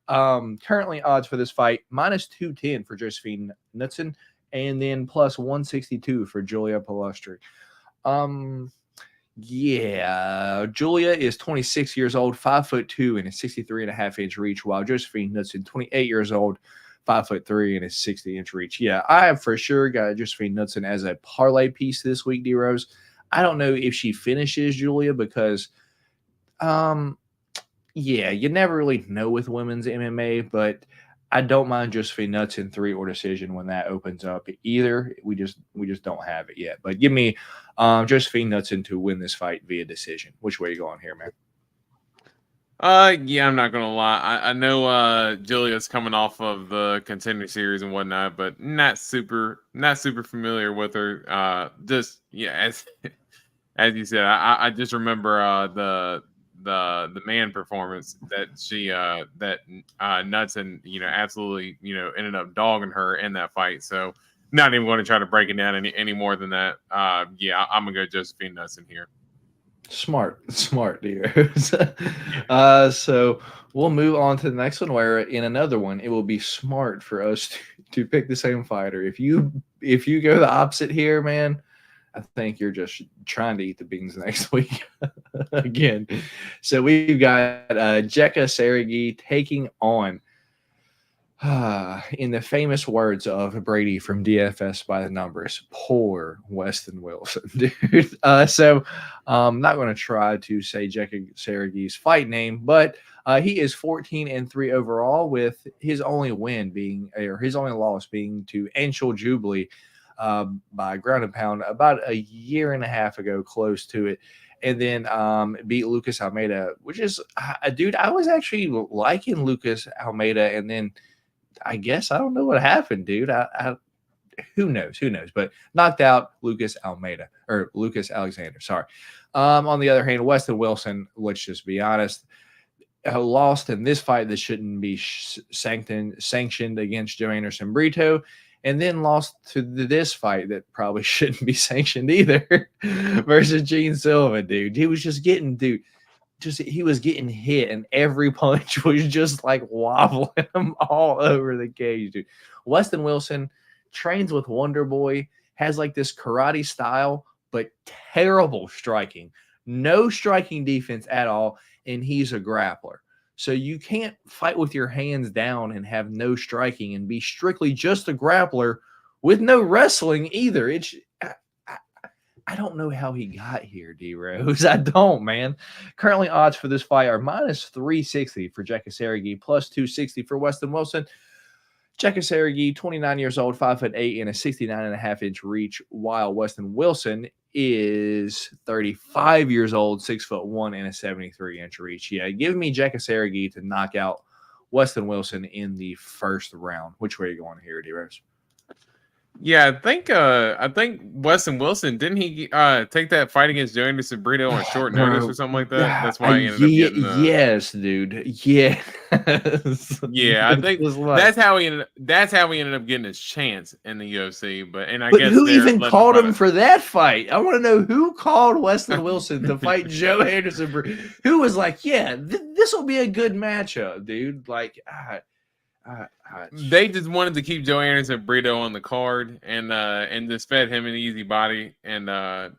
[SPEAKER 3] Currently odds for this fight, -210 for Josephine Knudsen, and then +162 for Julia Palustri. Julia is 26 years old, 5'2" and a 63.5-inch reach, while Josephine Knudsen, 28 years old, 5'3" and a 60-inch reach. Yeah, I have for sure got Josephine Knudsen as a parlay piece this week, D-Rose. I don't know if she finishes Julia because, you never really know with women's MMA, but I don't mind Josephine Knudsen 3 or decision when that opens up either. We just don't have it yet. But give me Josephine Knudsen to win this fight via decision. Which way are you going here, man?
[SPEAKER 4] I'm not gonna lie. I know Julia's coming off of the Contender Series and whatnot, but not super familiar with her. As you said, I just remember the man performance that she Knudsen absolutely ended up dogging her in that fight. So not even going to try to break it down any more than that. I'm gonna go Josephine Knudsen here.
[SPEAKER 3] Smart, dear. So we'll move on to the next one, where in another one it will be smart for us to pick the same fighter. If you go the opposite here, man, I think you're just trying to eat the beans next week again. So we've got Jekka Seregi taking on, in the famous words of Brady from DFS by the Numbers, poor Weston Wilson, dude. So I'm not going to try to say Jekka Seregi's fight name, but he is 14-3 overall, with his only loss being to Anshul Jubilee by ground and pound about a year and a half ago, close to it. And then beat Lucas Almeida, which is, dude, I was actually liking Lucas Almeida, and then I guess I don't know what happened, dude. Who knows? But knocked out Lucas Alexander. Sorry. On the other hand, Weston Wilson, let's just be honest, lost in this fight that shouldn't be sanctioned against Joe Anderson Brito, and then lost to this fight that probably shouldn't be sanctioned either versus Gene Silva, dude. He was just getting, he was getting hit, and every punch was just like wobbling him all over the cage, dude. Weston Wilson trains with Wonder Boy, has like this karate style, but terrible striking. No striking defense at all, and he's a grappler. So you can't fight with your hands down and have no striking and be strictly just a grappler with no wrestling either. I don't know how he got here, D-Rose. I don't, man. Currently, odds for this fight are -360 for Jekka Seregi, +260 for Weston Wilson. Jekka Seregi, 29 years old, 5'8" and a 69.5-inch reach, while Weston Wilson is 35 years old, 6'1" and a 73-inch reach. Yeah, give me Jekka Seregi to knock out Weston Wilson in the first round. Which way are you going here, D-Rose?
[SPEAKER 4] Yeah, I think Weston Wilson, didn't he take that fight against Joe Anderson Brito on short notice or something like that? That's why he ended up getting
[SPEAKER 3] yes, dude. Yeah.
[SPEAKER 4] Yeah, I think that's how he ended up getting his chance in the UFC. But guess
[SPEAKER 3] who even called him for that fight? I want to know who called Weston Wilson to fight Joe Anderson Brito. Who was like, yeah, this will be a good matchup, dude. Like,
[SPEAKER 4] they just wanted to keep Joe Anderson Brito on the card and just fed him an easy body and got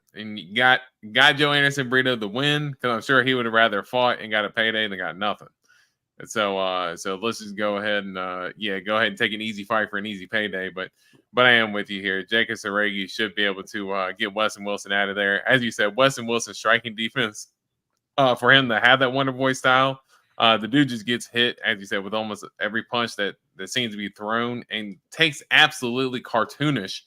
[SPEAKER 4] Joe Anderson Brito the win, because I'm sure he would have rather fought and got a payday than got nothing. And so let's just go ahead and take an easy fight for an easy payday. But But I am with you here. Jacob Saragi should be able to get Weston Wilson out of there. As you said, Weston Wilson's striking defense, for him to have that Wonder Boy style, the dude just gets hit, as you said, with almost every punch that seems to be thrown, and takes absolutely cartoonish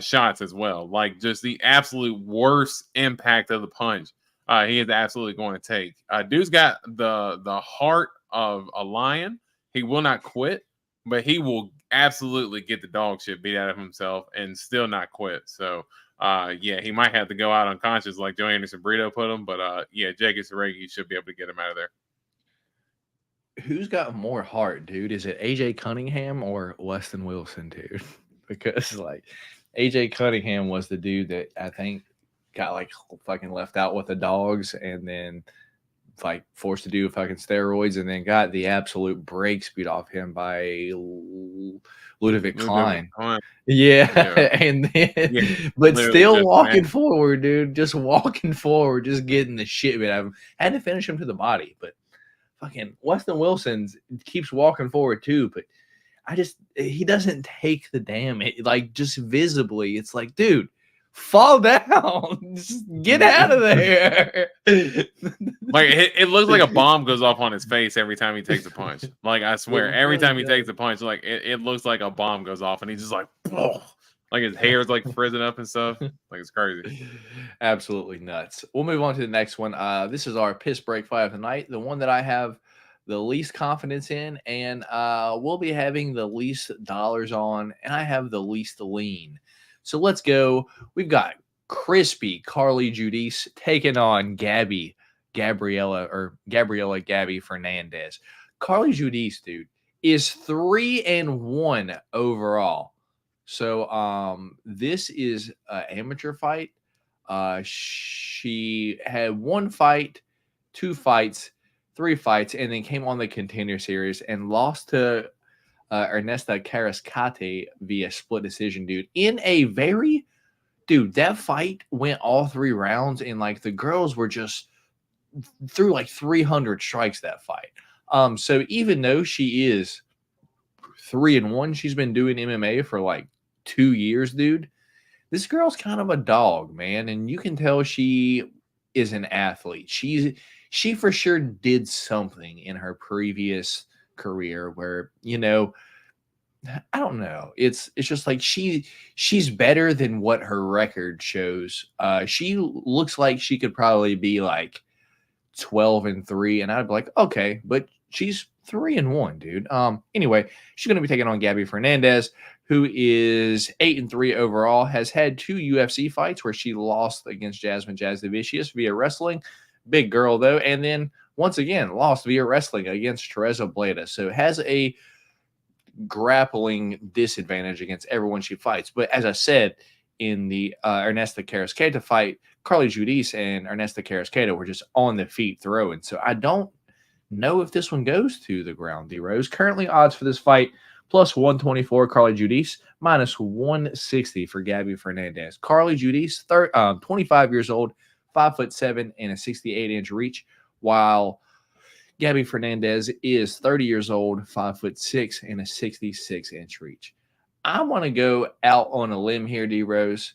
[SPEAKER 4] shots as well. Like just the absolute worst impact of the punch he is absolutely going to take. Dude's got the heart of a lion. He will not quit, but he will absolutely get the dog shit beat out of himself and still not quit. So, yeah, he might have to go out unconscious like Joe Anderson Brito put him, but yeah, Jacob Saragi should be able to get him out of there.
[SPEAKER 3] Who's got more heart, dude? Is it AJ Cunningham or Weston Wilson, dude? Because like AJ Cunningham was the dude that I think got like fucking left out with the dogs and then like forced to do fucking steroids and then got the absolute brakes beat off him by Ludovic Klein. Yeah. And then, but still walking forward, dude, just walking forward, just getting the shit beat out of him. Had to finish him to the body, but fucking Weston Wilson keeps walking forward too, but he doesn't take the damage, like just visibly. It's like, dude, fall down, just get out of there.
[SPEAKER 4] Like it looks like a bomb goes off on his face every time he takes a punch. Like I swear, every time he takes a punch, like it looks like a bomb goes off, and he's just like, oh, like his hair is like frizzing up and stuff. Like it's crazy.
[SPEAKER 3] Absolutely nuts. We'll move on to the next one. This is our piss break fight of the night, the one that I have the least confidence in, and we'll be having the least dollars on, and I have the least lean. So let's go. We've got crispy Carly Judice taking on Gabriella Gabby Fernandez. Carly Judice, dude, is 3-1 overall. So this is an amateur fight. She had 1 fight, 2 fights, 3 fights, and then came on the Contender Series and lost to Ernesta Carrascate via split decision, dude. That fight went all 3 rounds, and like the girls were just threw like 300 strikes that fight. So even though she is 3-1, she's been doing MMA for like 2 years, dude. This girl's kind of a dog, man, and you can tell she is an athlete. She for sure did something in her previous career where, you know, I don't know. It's just like she's better than what her record shows. She looks like she could probably be like 12-3, and I'd be like, okay, but she's 3-1, dude. Anyway, she's gonna be taking on Gabby Fernandez, who is 8-3 overall, has had 2 UFC fights where she lost against Jasmine Jasdavicius via wrestling. Big girl, though. And then, once again, lost via wrestling against Teresa Bleda. So has a grappling disadvantage against everyone she fights. But as I said, in the Ernesta Carrasqueta fight, Carly Judice and Ernesta Carrasqueta were just on the feet throwing. So I don't know if this one goes to the ground, D-Rose. Currently, odds for this fight, plus 124, Carly Judice, minus 160 for Gabby Fernandez. Carly Judice, 25 years old, 5'7" and a 68-inch reach, while Gabby Fernandez is 30 years old, 5'6" and a 66-inch reach. I want to go out on a limb here, D-Rose,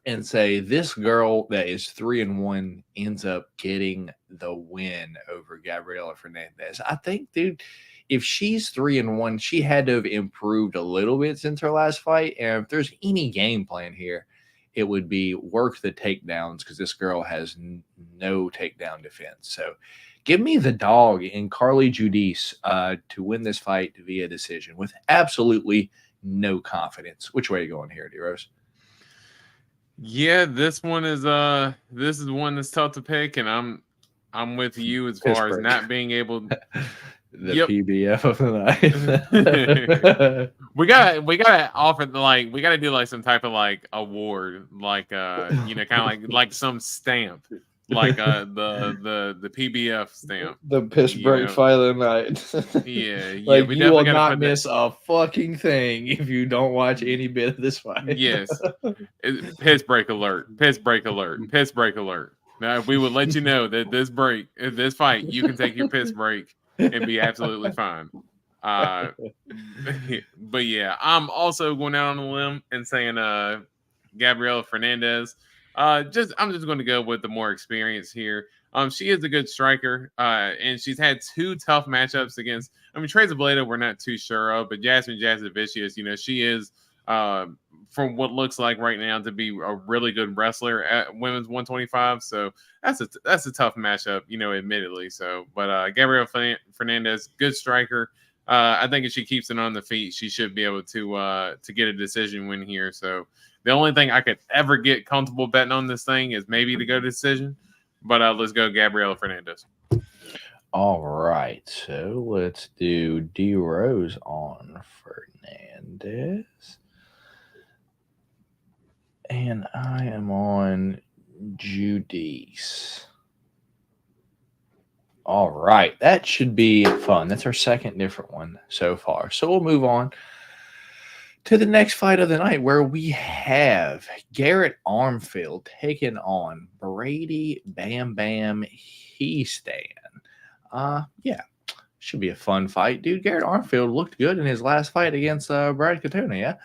[SPEAKER 3] and say this girl that is 3-1 ends up getting the win over Gabriela Fernandez. I think, dude, if she's 3-1, she had to have improved a little bit since her last fight. And if there's any game plan here, it would be work the takedowns, because this girl has no takedown defense. So give me the dog in Carly Judice to win this fight via decision with absolutely no confidence. Which way are you going here, D-Rose?
[SPEAKER 4] Yeah, this one is one that's tough to pick, and I'm with you as far as not being able
[SPEAKER 3] PBF of the
[SPEAKER 4] night. we gotta offer we gotta do like some type of like award, like kind of like some stamp, like the PBF stamp,
[SPEAKER 3] the piss break fight of the night.
[SPEAKER 4] Yeah,
[SPEAKER 3] like we you will not miss a fucking thing if you don't watch any bit of this fight.
[SPEAKER 4] Yes, piss break alert, piss break alert, piss break alert. Now we would let you know that this fight, you can take your piss break and be absolutely fine. But yeah, I'm also going out on a limb and saying Gabriela Fernandez. I'm just going to go with the more experience here. She is a good striker, and she's had 2 tough matchups against. I mean, Trey Zabledo, we're not too sure of, but Jasmine Jasovicius, she is, from what looks like right now, to be a really good wrestler at women's 125. So that's a tough matchup, admittedly. So, but Gabriela Fernandez, good striker. I think if she keeps it on the feet, she should be able to get a decision win here. So the only thing I could ever get comfortable betting on this thing is maybe to go to decision. But let's go Gabriela Fernandez.
[SPEAKER 3] All right. So let's do D Rose on Fernandez. And I am on Judice. All right. That should be fun. That's our second different one so far. So we'll move on to the next fight of the night, where we have Garrett Armfield taking on Brady Bam Bam Hiestand. Yeah, should be a fun fight, dude. Garrett Armfield looked good in his last fight against Brad Katona, yeah.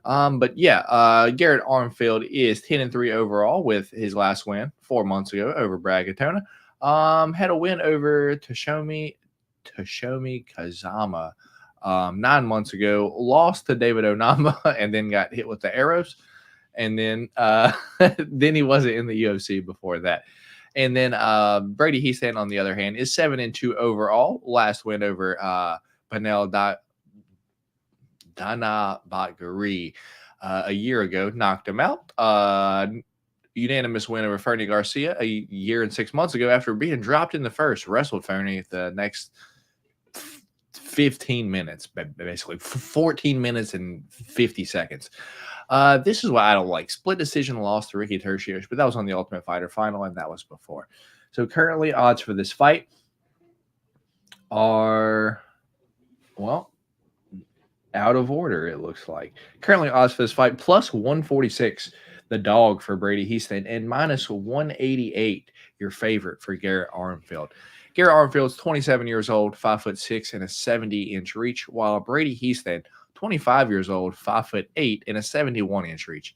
[SPEAKER 3] But yeah, Garrett Armfield is 10-3 overall with his last win 4 months ago over Brad Katona. Had a win over Toshomi Kazama 9 months ago, lost to David Onama, and then got hit with the arrows. And then then he wasn't in the UFC before that. And then Brady Hiestand, on the other hand, is 7-2 overall. Last win over Panel Dana Batgari a year ago, knocked him out. Unanimous win over Fernie Garcia a year and 6 months ago after being dropped in the first. Wrestled Fernie the next 15 minutes, basically 14 minutes and 50 seconds. This is what I don't like. Split decision loss to Ricky Tertius, but that was on the Ultimate Fighter final, and that was before. So currently odds for this fight are, well, out of order, it looks like. Currently odds for this fight, plus 146, the dog for Brady Hiestand, and minus 188, your favorite for Garrett Armfield. Garrett Armfield's 27 years old, 5'6" and a 70-inch reach, while Brady Hiestand, 25 years old, 5'8" and a 71-inch reach.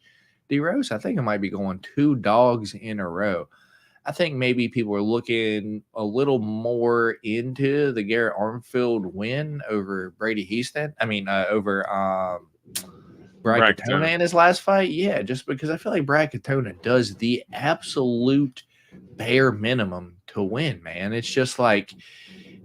[SPEAKER 3] D Rose, I think I might be going 2 dogs in a row. I think maybe people are looking a little more into the Garrett Armfield win over Brady Hiestand. I mean, over Brad Katona in his last fight. Yeah, just because I feel like Brad Katona does the absolute bare minimum to win, man. It's just like,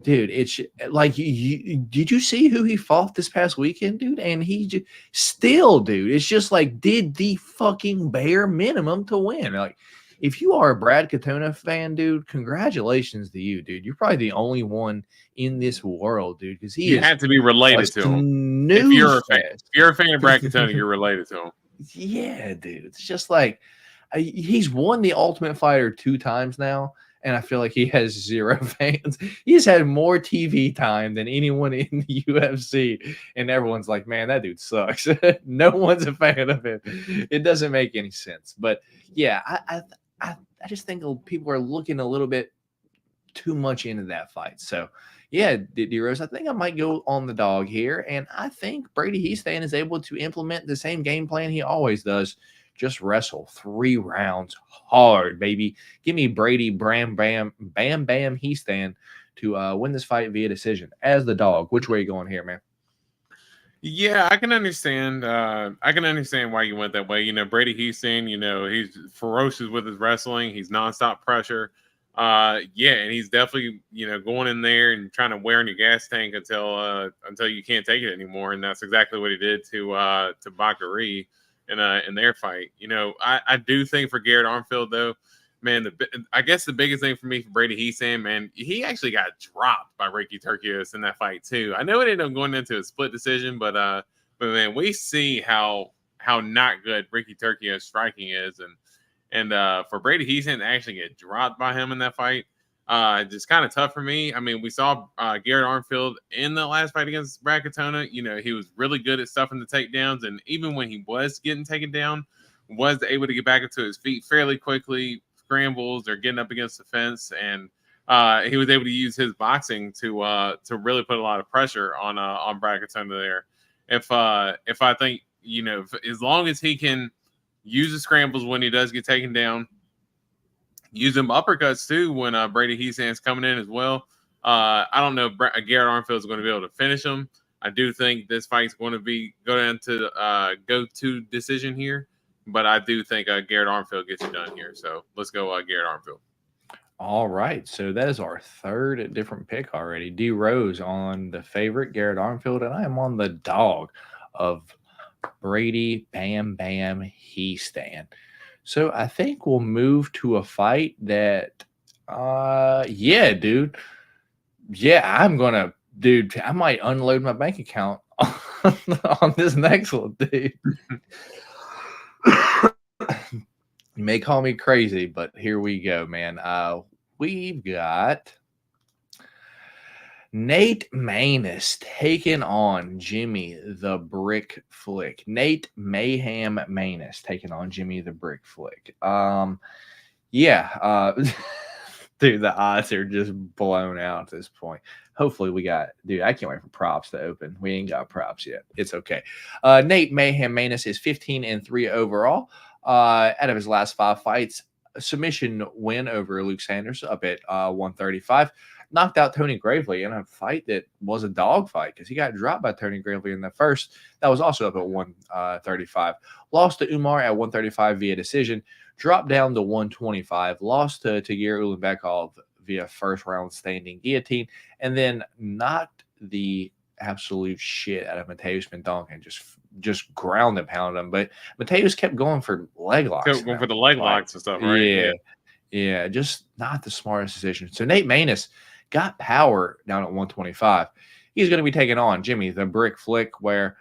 [SPEAKER 3] dude, it's like, did you see who he fought this past weekend, dude? And he still, dude, it's just like, did the fucking bare minimum to win. Like, if you are a Brad Katona fan, dude, congratulations to you, dude. You're probably the only one in this world, dude, because you
[SPEAKER 4] have to be related to him. If you're a fan of Brad Katona, you're related to him.
[SPEAKER 3] Yeah, dude. It's just like, he's won the Ultimate Fighter 2 times now, and I feel like he has 0 fans. He's had more TV time than anyone in the UFC, and everyone's like, man, that dude sucks. No one's a fan of him. It doesn't make any sense. But yeah, I just think people are looking a little bit too much into that fight. So yeah, D Rose, I think I might go on the dog here, and I think Brady Hiestand is able to implement the same game plan he always does. Just wrestle 3 rounds hard, baby. Give me Brady Bam Bam Hiestand to win this fight via decision as the dog. Which way are you going here, man?
[SPEAKER 4] Yeah, I can understand. I can understand why you went that way. Brady Hiestand, he's ferocious with his wrestling. He's nonstop pressure. Yeah, and he's definitely, going in there and trying to wear in your gas tank until you can't take it anymore. And that's exactly what he did to Bakary in their fight. I do think for Garrett Armfield, though, man, I guess the biggest thing for me for Brady Hiestand, man, he actually got dropped by Ricky Tertius in that fight too. I know it ended up going into a split decision, but man, we see how not good Ricky Tertius striking is, and for Brady Hiestand to actually get dropped by him in that fight, just kind of tough for me. I mean, we saw Garrett Armfield in the last fight against Brad Katona. He was really good at stuffing the takedowns, and even when he was getting taken down, was able to get back into his feet fairly quickly. Scrambles or getting up against the fence, and he was able to use his boxing to really put a lot of pressure on brackets under there. If I think, as long as he can use the scrambles when he does get taken down, use them uppercuts too when Brady Heasand's coming in as well. I don't know if Garrett Armfield is going to be able to finish him. I do think this fight's going to go down to go to decision here, but I do think Garrett Armfield gets it done here. So let's go Garrett Armfield.
[SPEAKER 3] All right, so that is our third different pick already. D Rose on the favorite, Garrett Armfield, and I am on the dog of Brady Bam Bam Heasand. So I think we'll move to a fight that, yeah, dude. Yeah, I might unload my bank account on this next one, dude. You may call me crazy, but here we go, man. We've got Nate Maness taking on Jimmy the Brick Flick. Nate Mayhem Maness taking on Jimmy the Brick Flick. Dude, the odds are just blown out at this point. Hopefully I can't wait for props to open. We ain't got props yet. It's okay. Nate Mayhem Maness is 15-3 overall. Out of his last 5 fights, a submission win over Luke Sanders up at 135. Knocked out Tony Gravely in a fight that was a dog fight because he got dropped by Tony Gravely in the first. That was also up at 135. Lost to Umar at 135 via decision. Dropped down to 125. Lost to Tagir Ulanbekov via first round standing guillotine. And then knocked the absolute shit out of Mateus Mendonca. Just ground and pounded him. But Mateus kept going for leg locks.
[SPEAKER 4] Kept going for the leg locks and stuff, right?
[SPEAKER 3] Yeah, just not the smartest decision. So Nate Maness got power down at 125. He's going to be taking on Jimmy the Brick Flick, where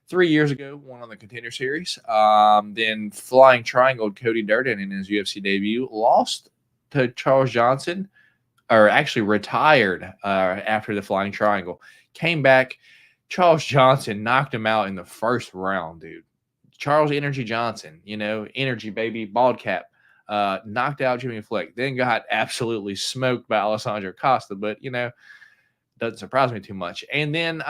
[SPEAKER 3] 3 years ago won on the Contender Series. Then Flying Triangle Cody Durden in his UFC debut, lost to Charles Johnson, or actually retired after the Flying Triangle. Came back. Charles Johnson knocked him out in the first round, dude. Charles Energy Johnson, energy baby, bald cap. Knocked out Jimmy Flick, then got absolutely smoked by Alessandro Costa, but doesn't surprise me too much. And then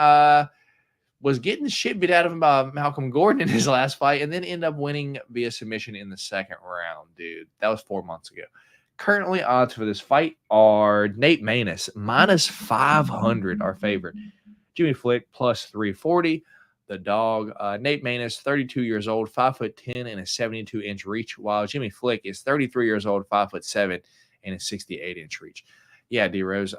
[SPEAKER 3] was getting the shit beat out of him by Malcolm Gordon in his last fight, and then ended up winning via submission in the second round, dude. That was 4 months ago. Currently, odds for this fight are Nate Maness minus 500, our favorite. Jimmy Flick plus 340. The dog, Nate Maness, 32 years old, 5'10" and a 72-inch reach, while Jimmy Flick is 33 years old, 5'7" and a 68-inch reach. Yeah, D Rose,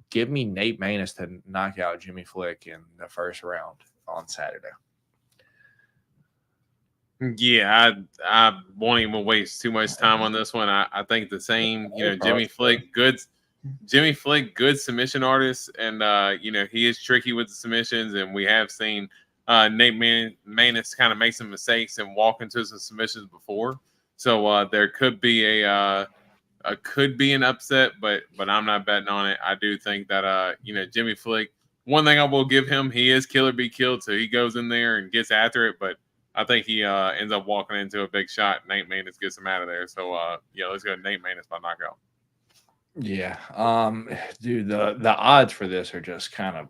[SPEAKER 3] give me Nate Maness to knock out Jimmy Flick in the first round on Saturday.
[SPEAKER 4] Yeah, I won't even waste too much time on this one. I think the same. Jimmy Flick, good submission artist, and he is tricky with the submissions, and we have seen Nate Maness kind of make some mistakes and walk into some submissions before. So there could be an upset, but I'm not betting on it. I do think that Jimmy Flick. One thing I will give him, he is kill or be killed, so he goes in there and gets after it. But I think he ends up walking into a big shot. Nate Maness gets him out of there. So let's go Nate Maness by knockout.
[SPEAKER 3] Yeah, dude, the odds for this are just kind of,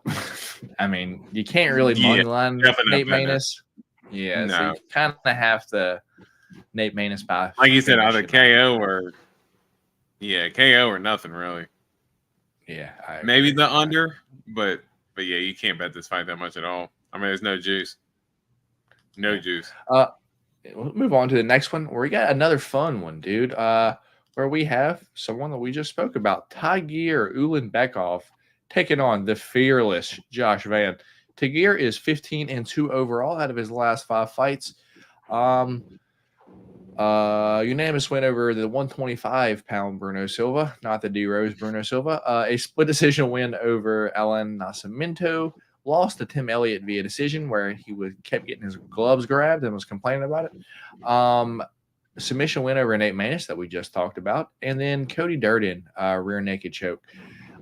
[SPEAKER 3] you can't really money line Nate Maness. Yeah, no. So you kind of have to Nate Maness by,
[SPEAKER 4] like you said, either KO or KO or nothing really.
[SPEAKER 3] Yeah,
[SPEAKER 4] maybe the under, but yeah, you can't bet this fight that much at all. There's no juice. No juice.
[SPEAKER 3] We'll move on to the next one where we got another fun one, dude. Where we have someone that we just spoke about, Tagir Ulanbekov, taking on the fearless Josh Van. Tagir is 15-2 overall out of his last 5 fights. Unanimous win over the 125-pound Bruno Silva, not the D Rose Bruno Silva. A split decision win over Alan Nascimento. Lost to Tim Elliott via decision, where he kept getting his gloves grabbed and was complaining about it. Submission win over Nate Maness that we just talked about. And then Cody Durden, rear naked choke.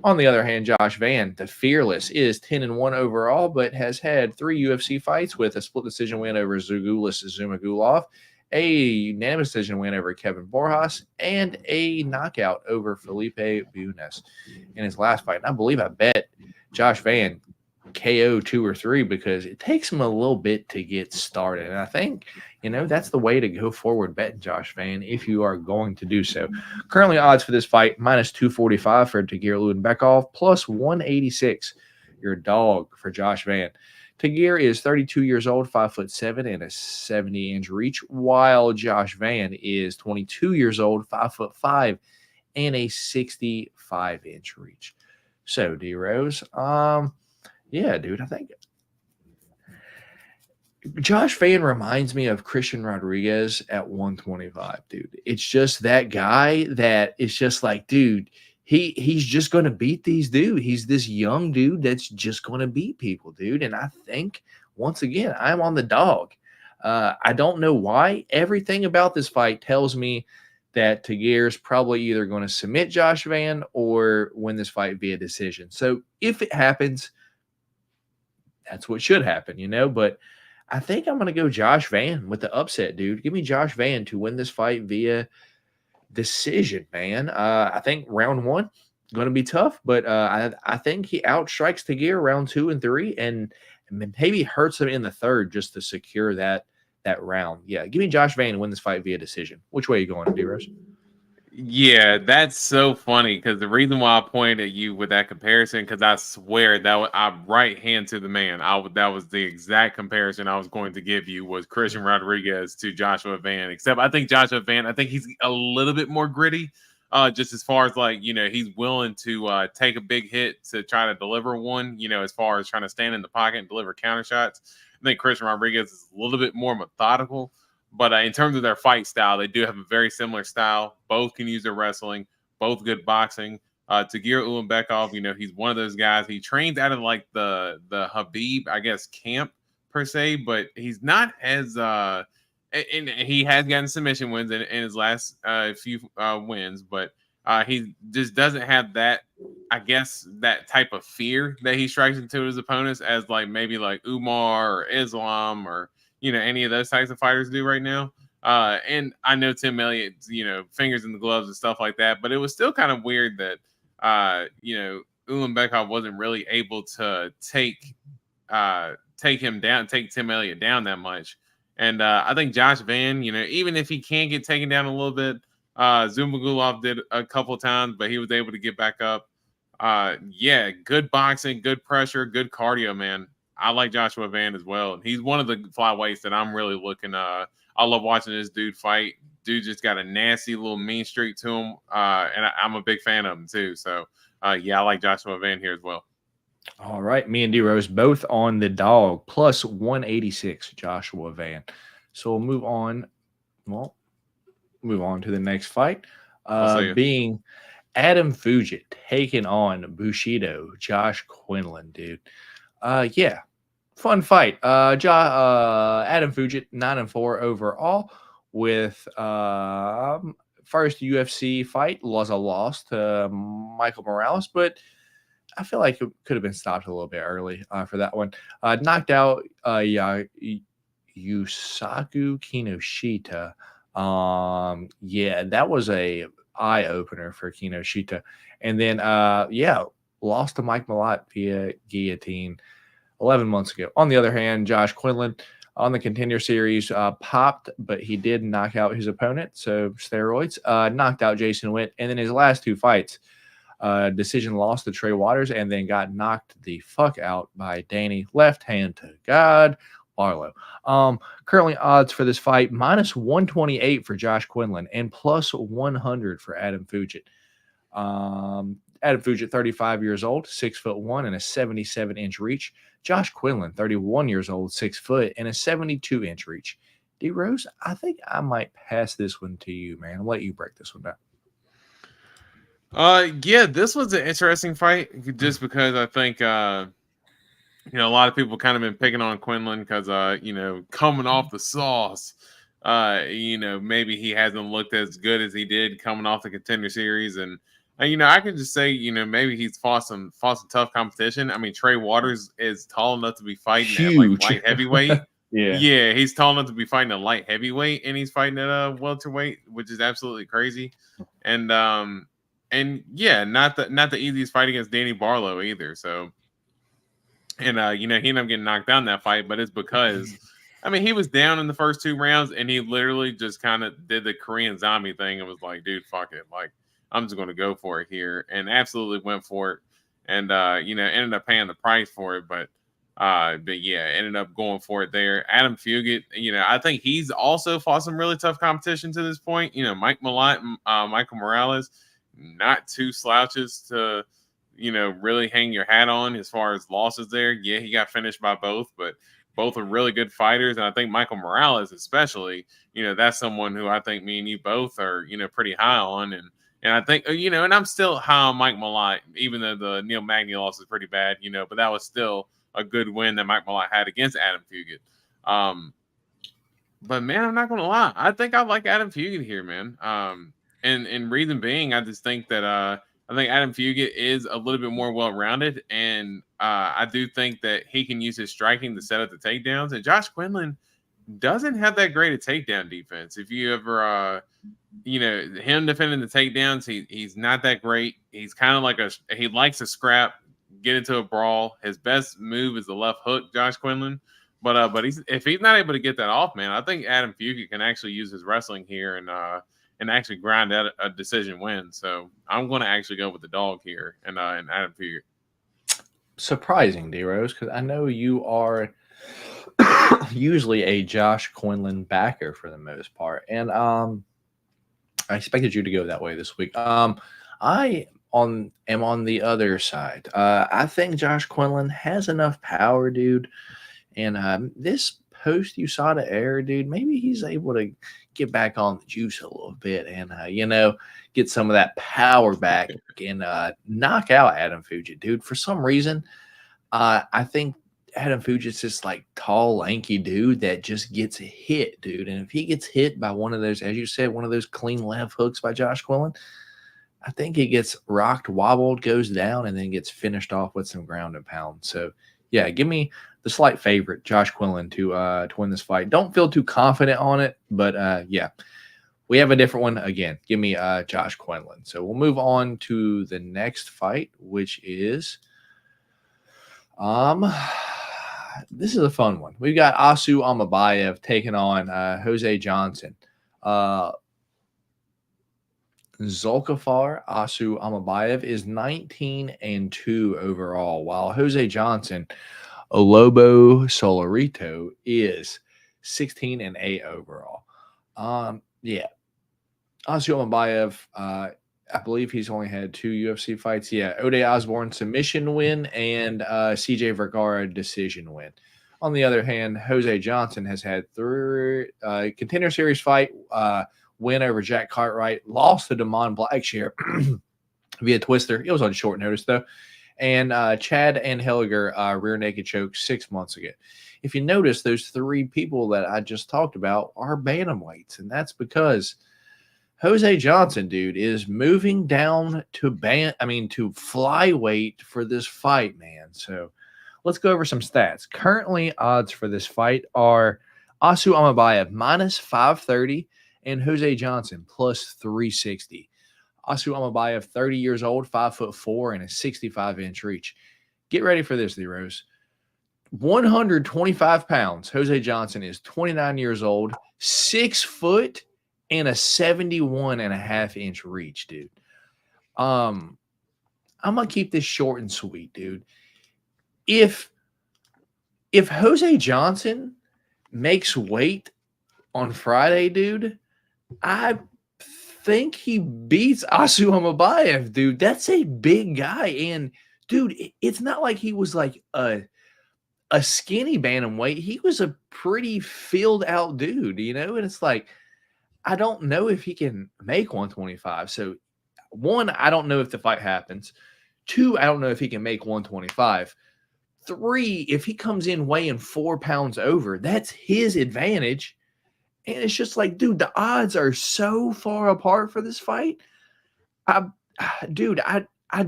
[SPEAKER 3] On the other hand, Josh Van, the fearless, is 10-1 overall, but has had 3 UFC fights with a split decision win over Zagulis Zumagulov a unanimous decision win over Kevin Borjas, and a knockout over Felipe Bunes in his last fight. And I believe I bet Josh Van KO 2 or 3 because it takes him a little bit to get started. And I think, that's the way to go forward betting Josh Van if you are going to do so. Currently odds for this fight, minus 245 for Tagir Ulanbekov, plus 186 your dog for Josh Van. Tagir is 32 years old, 5'7" and a 70-inch reach, while Josh Van is 22 years old, 5'5" and a 65-inch reach. So, D-Rose, yeah, dude, I think Josh Van reminds me of Christian Rodriguez at 125, dude. It's just that guy that it's just like, dude, he's just going to beat these dudes. He's this young dude that's just going to beat people, dude. And I think, once again, I'm on the dog. I don't know why. Everything about this fight tells me that Tagir's probably either going to submit Josh Van or win this fight via decision. So if it happens, that's what should happen, but I think I'm going to go Josh Van with the upset, dude. Give me Josh Van to win this fight via decision, man. I think round 1 going to be tough, but I think he outstrikes Tagir round 2 and 3 and maybe hurts him in the third just to secure that round. Yeah, give me Josh Van to win this fight via decision. Which way are you going, D-Rose?
[SPEAKER 4] Yeah, that's so funny because the reason why I pointed at you with that comparison, because I swear that I'm right hand to the man. That was the exact comparison I was going to give you was Christian Rodriguez to Joshua Van. Except I think Joshua Van, I think he's a little bit more gritty, just as far as he's willing to take a big hit to try to deliver one. As far as trying to stand in the pocket and deliver counter shots. I think Christian Rodriguez is a little bit more methodical. But in terms of their fight style, they do have a very similar style. Both can use their wrestling, both good boxing. Tagir Ulanbekov, he's one of those guys. He trains out of the Habib, I guess, camp per se, but he's not as and he has gotten submission wins in his last few wins, but he just doesn't have that, I guess, that type of fear that he strikes into his opponents as maybe Umar or Islam or any of those types of fighters do right now. And I know Tim Elliott's, fingers in the gloves and stuff like that, but it was still kind of weird that, Ulanbekov wasn't really able to take Tim Elliott down that much. And I think Josh Van, even if he can get taken down a little bit, Zumagulov did a couple of times, but he was able to get back up. Yeah, good boxing, good pressure, good cardio, man. I like Joshua Van as well. He's one of the flyweights that I'm really looking. I love watching this dude fight. Dude just got a nasty little mean streak to him, and I'm a big fan of him too. So, yeah, I like Joshua Van here as well.
[SPEAKER 3] All right, me and D-Rose both on the dog, plus 186 Joshua Van. So we'll move on. Well, move on to the next fight, being Adam Fugit taking on Bushido Josh Quinlan, dude. Yeah, fun fight. Adam Fugit 9-4 overall with first UFC fight was a loss to Michael Morales, but I feel like it could have been stopped a little bit early for that one. Knocked out Yusaku Kinoshita. Yeah, that was a eye opener for Kinoshita, and then lost to Mike Malott via guillotine 11 months ago. On the other hand, Josh Quinlan on the Contender Series popped, but he did knock out his opponent, so steroids. Knocked out Jason Witt, and then his last 2 fights, decision loss to Trey Waters, and then got knocked the fuck out by Danny Left Hand to God Barlow. Currently odds for this fight, minus 128 for Josh Quinlan and plus 100 for Adam Fugit. Adam Fugit, 35 years old, 6'1" and a 77-inch reach. Josh Quinlan, 31 years old, 6 foot and a 72-inch reach. D-Rose, I think I might pass this one to you, man. I'll let you break this one down.
[SPEAKER 4] Yeah, this was an interesting fight just because I think a lot of people kind of been picking on Quinlan because coming off the sauce, maybe he hasn't looked as good as he did coming off the Contender Series, and I can just say maybe he's fought some tough competition. I mean, Trey Waters is tall enough to be fighting at light heavyweight. Yeah, he's tall enough to be fighting a light heavyweight, and he's fighting at a welterweight, which is absolutely crazy. And yeah, not the easiest fight against Danny Barlow either. So, and he ended up getting knocked down in that fight, but it's because, I mean, he was down in the first 2 rounds, and he literally just kind of did the Korean zombie thing and was like, dude, fuck it, like I'm just going to go for it here, and absolutely went for it, and ended up paying the price for it, but yeah, ended up going for it there. Adam Fugit, I think he's also fought some really tough competition to this point. Michael Morales, not two slouches to, really hang your hat on as far as losses there. Yeah, he got finished by both, but both are really good fighters. And I think Michael Morales, especially, that's someone who I think me and you both are, pretty high on. And I think, and I'm still high on Mike Malott, even though the Neil Magny loss is pretty bad, but that was still a good win that Mike Malott had against Adam Fugit. But man, I'm not going to lie. I think I like Adam Fugit here, man. And reason being, I just think that I think Adam Fugit is a little bit more well-rounded, and I do think that he can use his striking to set up the takedowns. And Josh Quinlan doesn't have that great a takedown defense. If you ever, him defending the takedowns, he's not that great. He's kind of like he likes to scrap, get into a brawl. His best move is the left hook, Josh Quinlan. But if he's not able to get that off, man, I think Adam Fugit can actually use his wrestling here and actually grind out a decision win. So I'm going to actually go with the dog here and Adam Fugit.
[SPEAKER 3] Surprising, D-Rose, because I know you are usually a Josh Quinlan backer for the most part, and I expected you to go that way this week. I am on the other side. I think Josh Quinlan has enough power, dude, and this post USADA era, dude, maybe he's able to get back on the juice a little bit and get some of that power back and knock out Adam Fugit, dude. For some reason, I think Adam Fugit's this like tall, lanky dude that just gets hit, dude. And if he gets hit by one of those, as you said, one of those clean left hooks by Josh Quinlan, I think he gets rocked, wobbled, goes down, and then gets finished off with some ground and pound. So, yeah, give me the slight favorite, Josh Quinlan, to win this fight. Don't feel too confident on it, but yeah, we have a different one. Again, give me Josh Quinlan. So we'll move on to the next fight, which is this is a fun one. We've got Asu Amabayev taking on Jose Johnson. Zulkifar Asu Amabayev is 19-2 overall, while Jose Johnson, Olobo Solarito, is 16-8 overall. Yeah. Asu Amabayev, I believe he's only had 2 UFC fights. Yeah, Ode Osborne submission win and CJ Vergara decision win. On the other hand, Jose Johnson has had 3 contender series fight, win over Jack Cartwright, lost to Damon Blackshear via twister. It was on short notice, though. And Chad and Helliger rear naked choke 6 months ago. If you notice, those 3 people that I just talked about are bantamweights, and that's because Jose Johnson, dude, is moving down to flyweight for this fight, man. So let's go over some stats. Currently, odds for this fight are Asu Amabayev minus 530 and Jose Johnson plus 360. Asu Amabayev, 30 years old, 5'4", and a 65-inch reach. Get ready for this, D-Rose. 125 pounds. Jose Johnson is 29 years old, 6 foot, and a 71.5-inch reach, dude. I'm gonna keep this short and sweet, dude. If Jose Johnson makes weight on Friday, dude, I think he beats Asu Amabayev, dude. That's a big guy, and dude, it's not like he was like a skinny bantamweight. He was a pretty filled out dude, and it's like, I don't know if he can make 125. So, 1, I don't know if the fight happens. 2, I don't know if he can make 125. 3, if he comes in weighing 4 pounds over, that's his advantage. And it's just like, dude, the odds are so far apart for this fight. I'd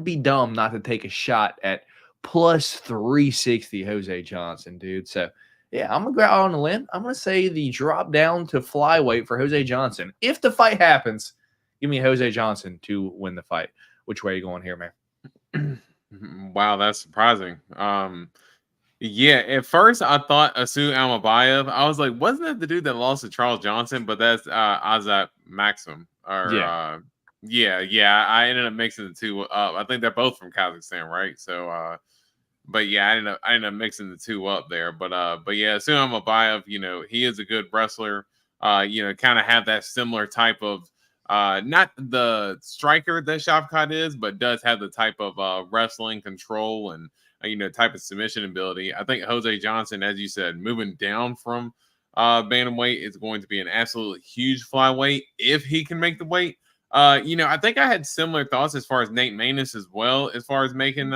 [SPEAKER 3] be dumb not to take a shot at plus 360 Jose Johnson, dude. So, Yeah, I'm going to go out on a limb. I'm going to say the drop down to flyweight for Jose Johnson. If the fight happens, give me Jose Johnson to win the fight. Which way are you going here, man?
[SPEAKER 4] Wow, that's surprising. Yeah, at first I thought Asu Almabayev. I was like, wasn't that the dude that lost to Charles Johnson? But that's Azat Maxim. Or yeah. I ended up mixing the two up. I think they're both from Kazakhstan, right? So but yeah, I ended up mixing the two up there. But yeah, Asu Almabayev, he is a good wrestler. Kind of have that similar type of not the striker that Shavkat is, but does have the type of wrestling control and type of submission ability. I think Jose Johnson, as you said, moving down from bantamweight is going to be an absolutely huge flyweight if he can make the weight. I think I had similar thoughts as far as Nate Maness as well, as far as making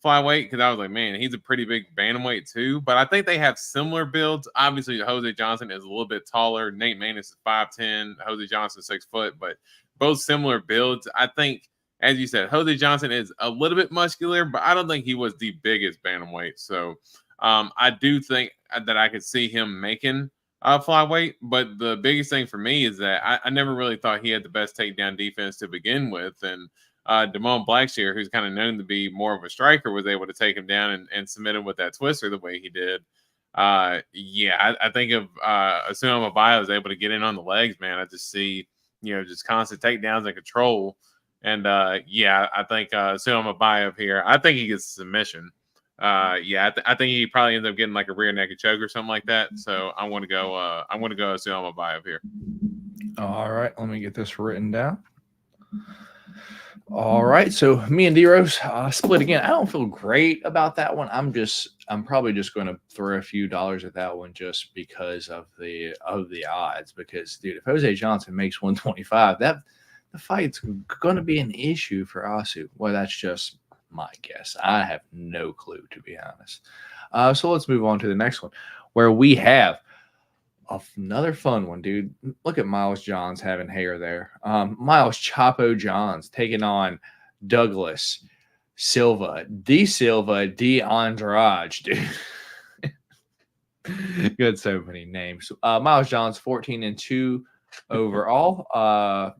[SPEAKER 4] flyweight, because I was like, man, he's a pretty big bantamweight too. But I think they have similar builds. Obviously, Jose Johnson is a little bit taller. Nate Maness is 5'10", Jose Johnson 6 foot, but both similar builds. I think, as you said, Jose Johnson is a little bit muscular, but I don't think he was the biggest bantamweight. So I do think that I could see him making flyweight. But the biggest thing for me is that I never really thought he had the best takedown defense to begin with. And Damone Blackshear, who's kind of known to be more of a striker, was able to take him down and submit him with that twister the way he did. I think if Asu Almabayev was able to get in on the legs, man, I just see, just constant takedowns and control. And I think Asu Almabayev here, I think he gets a submission. I think he probably ends up getting like a rear naked choke or something like that. So I want to go Asu Almabayev here.
[SPEAKER 3] All right, let me get this written down. All right, so me and D-Rose split again. I don't feel great about that one. I'm probably just going to throw a few dollars at that one just because of the odds. Because dude, if Jose Johnson makes 125, the fight's going to be an issue for Asu. Well, that's just my guess. I have no clue, to be honest. So let's move on to the next one, where we have another fun one, dude. Look at Miles Johns having hair there. Miles Chapo Johns taking on Douglas Silva de Andrade, dude. Good, so many names. Miles Johns 14-2 overall,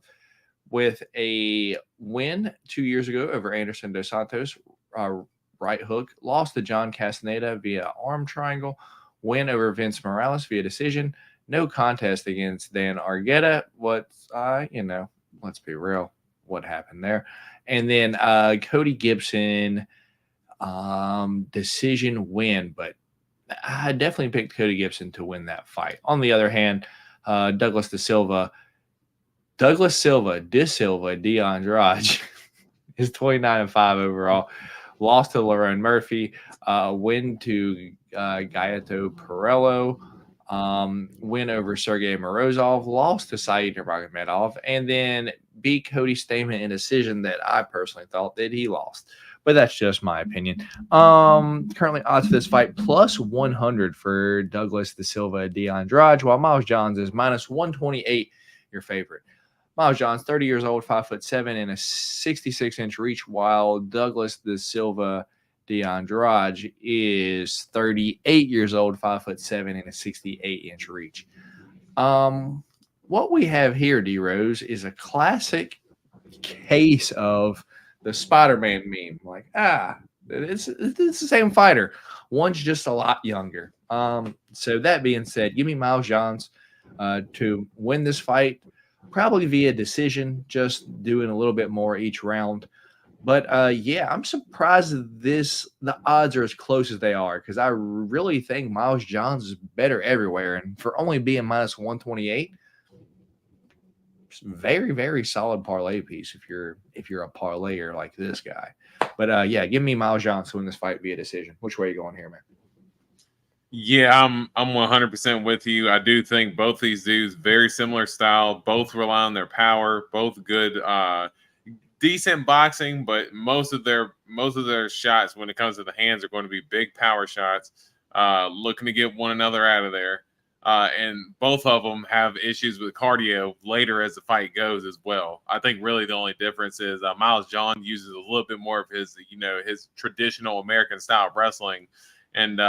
[SPEAKER 3] with a win 2 years ago over Anderson Dos Santos, right hook. Lost to John Castaneda via arm triangle. Win over Vince Morales via decision. No contest against Dan Argueta. Let's be real. What happened there? And then Cody Gibson, decision win. But I definitely picked Cody Gibson to win that fight. On the other hand, Douglas Silva de Andrade is 29-5 overall. Lost to Lerone Murphy. Win to Gaeto Perello. Win over Sergey Morozov. Lost to Said Nurmagomedov. And then beat Cody Stamen in a decision that I personally thought that he lost. But that's just my opinion. Currently odds for this fight plus 100 for Douglas Silva de Andrade, while Miles Johns is minus 128, your favorite. Miles Johns, 30 years old, 5'7", and a 66-inch reach, while Douglas Silva de Andrade is 38 years old, 5'7", and a 68-inch reach. What we have here, D-Rose, is a classic case of the Spider-Man meme. Like, it's the same fighter. One's just a lot younger. So that being said, give me Miles Johns to win this fight. Probably via decision, just doing a little bit more each round. But I'm surprised the odds are as close as they are, because I really think Miles Johns is better everywhere. And for only being minus 128, it's very, very solid parlay piece if you're a parlayer like this guy. But give me Miles Johns to win this fight via decision. Which way are you going here, man?
[SPEAKER 4] Yeah, I'm 100% with you. I do think both these dudes very similar style, both rely on their power, both good, decent boxing, but most of their shots when it comes to the hands are going to be big power shots, looking to get one another out of there. And both of them have issues with cardio later as the fight goes as well. I think really the only difference is Miles Johns uses a little bit more of his traditional American style wrestling. And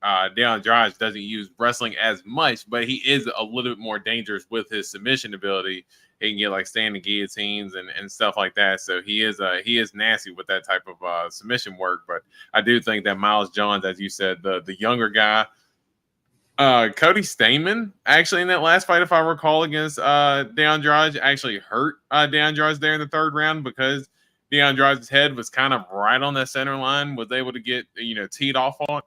[SPEAKER 4] Deion Andrade doesn't use wrestling as much, but he is a little bit more dangerous with his submission ability. He can get like standing guillotines and stuff like that. So he is nasty with that type of submission work. But I do think that Miles Johns, as you said, the younger guy, Cody Stamen, actually in that last fight, if I recall, against Deion Andrade, actually hurt Deion Andrade there in the third round because Deion Andrade's head was kind of right on that center line, was able to get, teed off on.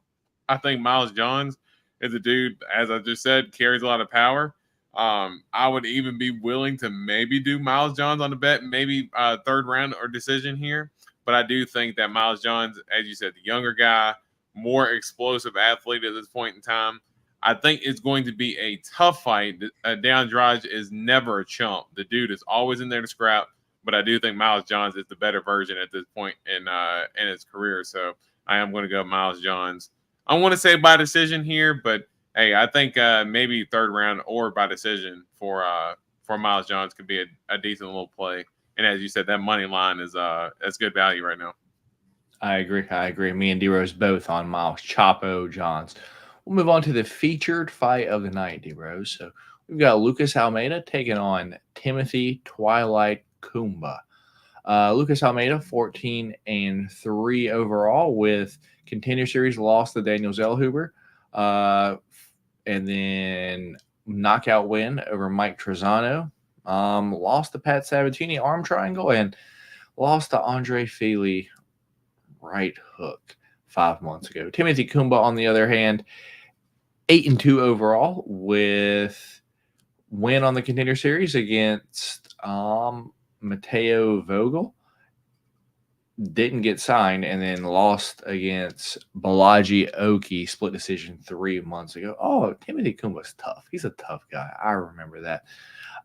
[SPEAKER 4] I think Miles Johns is a dude, as I just said, carries a lot of power. I would even be willing to maybe do Miles Johns on the bet, maybe third round or decision here. But I do think that Miles Johns, as you said, the younger guy, more explosive athlete at this point in time. I think it's going to be a tough fight. Deion Andrade is never a chump. The dude is always in there to scrap. But I do think Miles Johns is the better version at this point in his career. So I am going to go Miles Johns. I want to say by decision here, but hey, I think maybe third round or by decision for Miles Johns could be a decent little play. And as you said, that money line is that's good value right now.
[SPEAKER 3] I agree. Me and D-Rose both on Miles Chapo Johns. We'll move on to the featured fight of the night, D-Rose. So we've got Lucas Almeida taking on Timothy Twilight Kumba. Lucas Almeida, 14-3 overall with Contender Series loss to Daniel Zellhuber. And then knockout win over Mike Trezano. Lost to Pat Sabatini arm triangle and lost to Andre Feely right hook 5 months ago. Timothy Kumba, on the other hand, 8-2 overall with win on the Contender Series against Mateo Vogel. Didn't get signed and then lost against Balaji Oki, split decision 3 months ago. Oh, Timothy Kumba's tough. He's a tough guy. I remember that.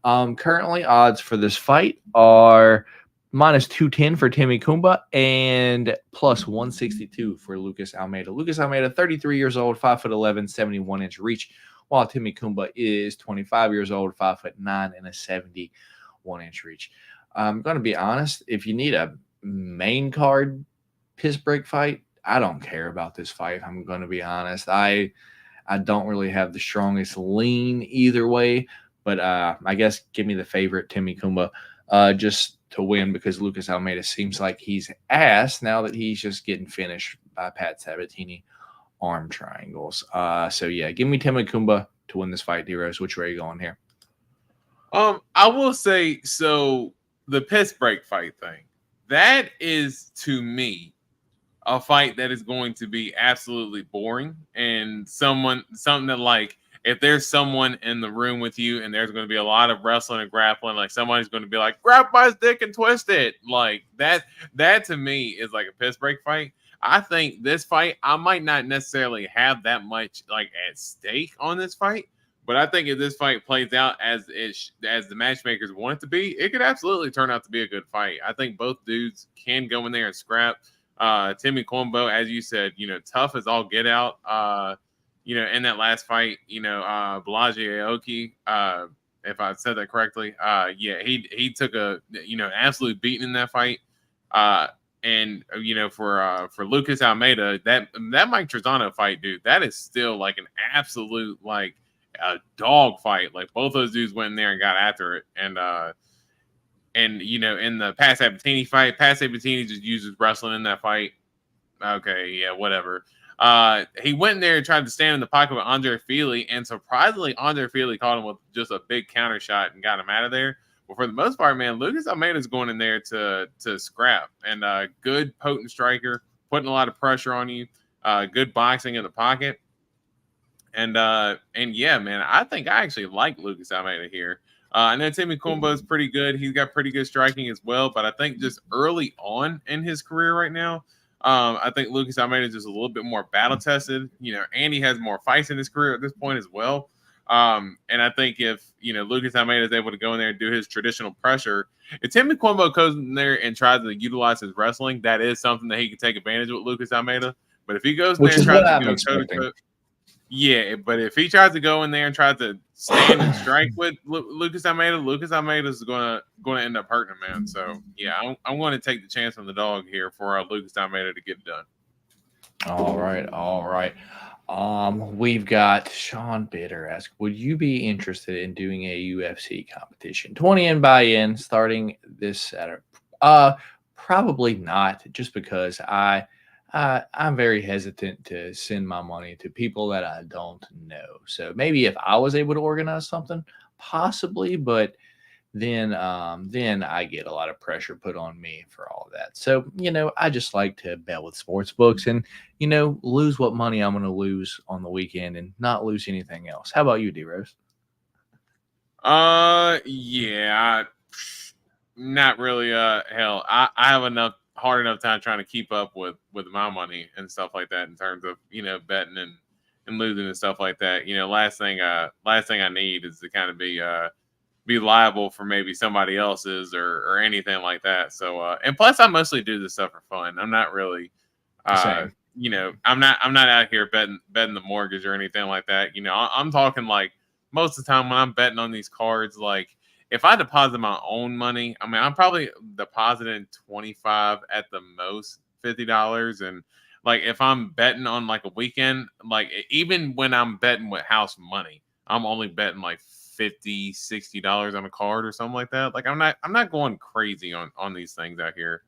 [SPEAKER 3] Currently, odds for this fight are minus 210 for Timmy Kumba and plus 162 for Lucas Almeida. Lucas Almeida, 33 years old, 5'11", 71-inch reach, while Timmy Kumba is 25 years old, 5'9", and a 71-inch reach. I'm going to be honest. If you need a main card piss break fight, I don't care about this fight. I'm going to be honest. I don't really have the strongest lean either way, but I guess give me the favorite, Timmy Kumba, just to win because Lucas Almeida seems like he's ass now that he's just getting finished by Pat Sabatini arm triangles. So yeah, give me Timmy Kumba to win this fight, D-Rose. Which way are you going here?
[SPEAKER 4] I will say, so the piss break fight thing, that is, to me, a fight that is going to be absolutely boring and something that, like, if there's someone in the room with you and there's going to be a lot of wrestling and grappling, like somebody's going to be like, grab my stick and twist it. Like that to me is like a piss break fight. I think this fight, I might not necessarily have that much like at stake on this fight, but I think if this fight plays out as the matchmakers want it to be, it could absolutely turn out to be a good fight. I think both dudes can go in there and scrap. Timmy Kumba, as you said, tough as all get out. In that last fight, Balaji Aoki, if I said that correctly, he took a absolute beating in that fight. And for Lucas Almeida, that Mike Trezano fight, dude, that is still like an absolute like a dog fight. Like both those dudes went in there and got after it. And in the Pat Sabatini fight, Pat Sabatini just uses wrestling in that fight. Okay, yeah, whatever. He went in there and tried to stand in the pocket with Andre Feely, and surprisingly, Andre Feely caught him with just a big counter shot and got him out of there. But for the most part, man, Lucas Almeida is going in there to scrap, and good potent striker, putting a lot of pressure on you, good boxing in the pocket, and yeah, man, I think I actually like Lucas Almeida here. I know Timmy Kumba is pretty good; he's got pretty good striking as well, but I think just early on in his career right now. I think Lucas Almeida is just a little bit more battle tested, and he has more fights in his career at this point as well. And I think if, Lucas Almeida is able to go in there and do his traditional pressure, if Timmy Kumba goes in there and tries to utilize his wrestling, that is something that he can take advantage of with Lucas Almeida. But if he goes in there and tries to go toe-to-toe, yeah, but if he tries to go in there and try to stand and strike with Lucas Almeida is going to end up hurting him, man. So, yeah, I'm going to take the chance on the dog here for Lucas Almeida to get it done.
[SPEAKER 3] All right, all right. We've got Sean Bitter ask, would you be interested in doing a UFC competition? 20 in buy-in starting this Saturday. Probably not, just because I'm very hesitant to send my money to people that I don't know. So maybe if I was able to organize something, possibly, but then I get a lot of pressure put on me for all of that. So, I just like to bet with sports books and, lose what money I'm going to lose on the weekend and not lose anything else. How about you, D-Rose?
[SPEAKER 4] Yeah, not really. Hell, I have hard enough time trying to keep up with my money and stuff like that in terms of betting and losing and stuff like that. Last thing I need is to kind of be liable for maybe somebody else's or anything like that. So and plus I mostly do this stuff for fun. I'm not really
[SPEAKER 3] Same.
[SPEAKER 4] I'm not out here betting the mortgage or anything like that. I'm talking like most of the time when I'm betting on these cards, like if I deposit my own money, I mean I'm probably depositing 25 at the most, $50. And like if I'm betting on like a weekend, like even when I'm betting with house money, I'm only betting like $50-$60 on a card or something like that. Like I'm not going crazy on these things out here.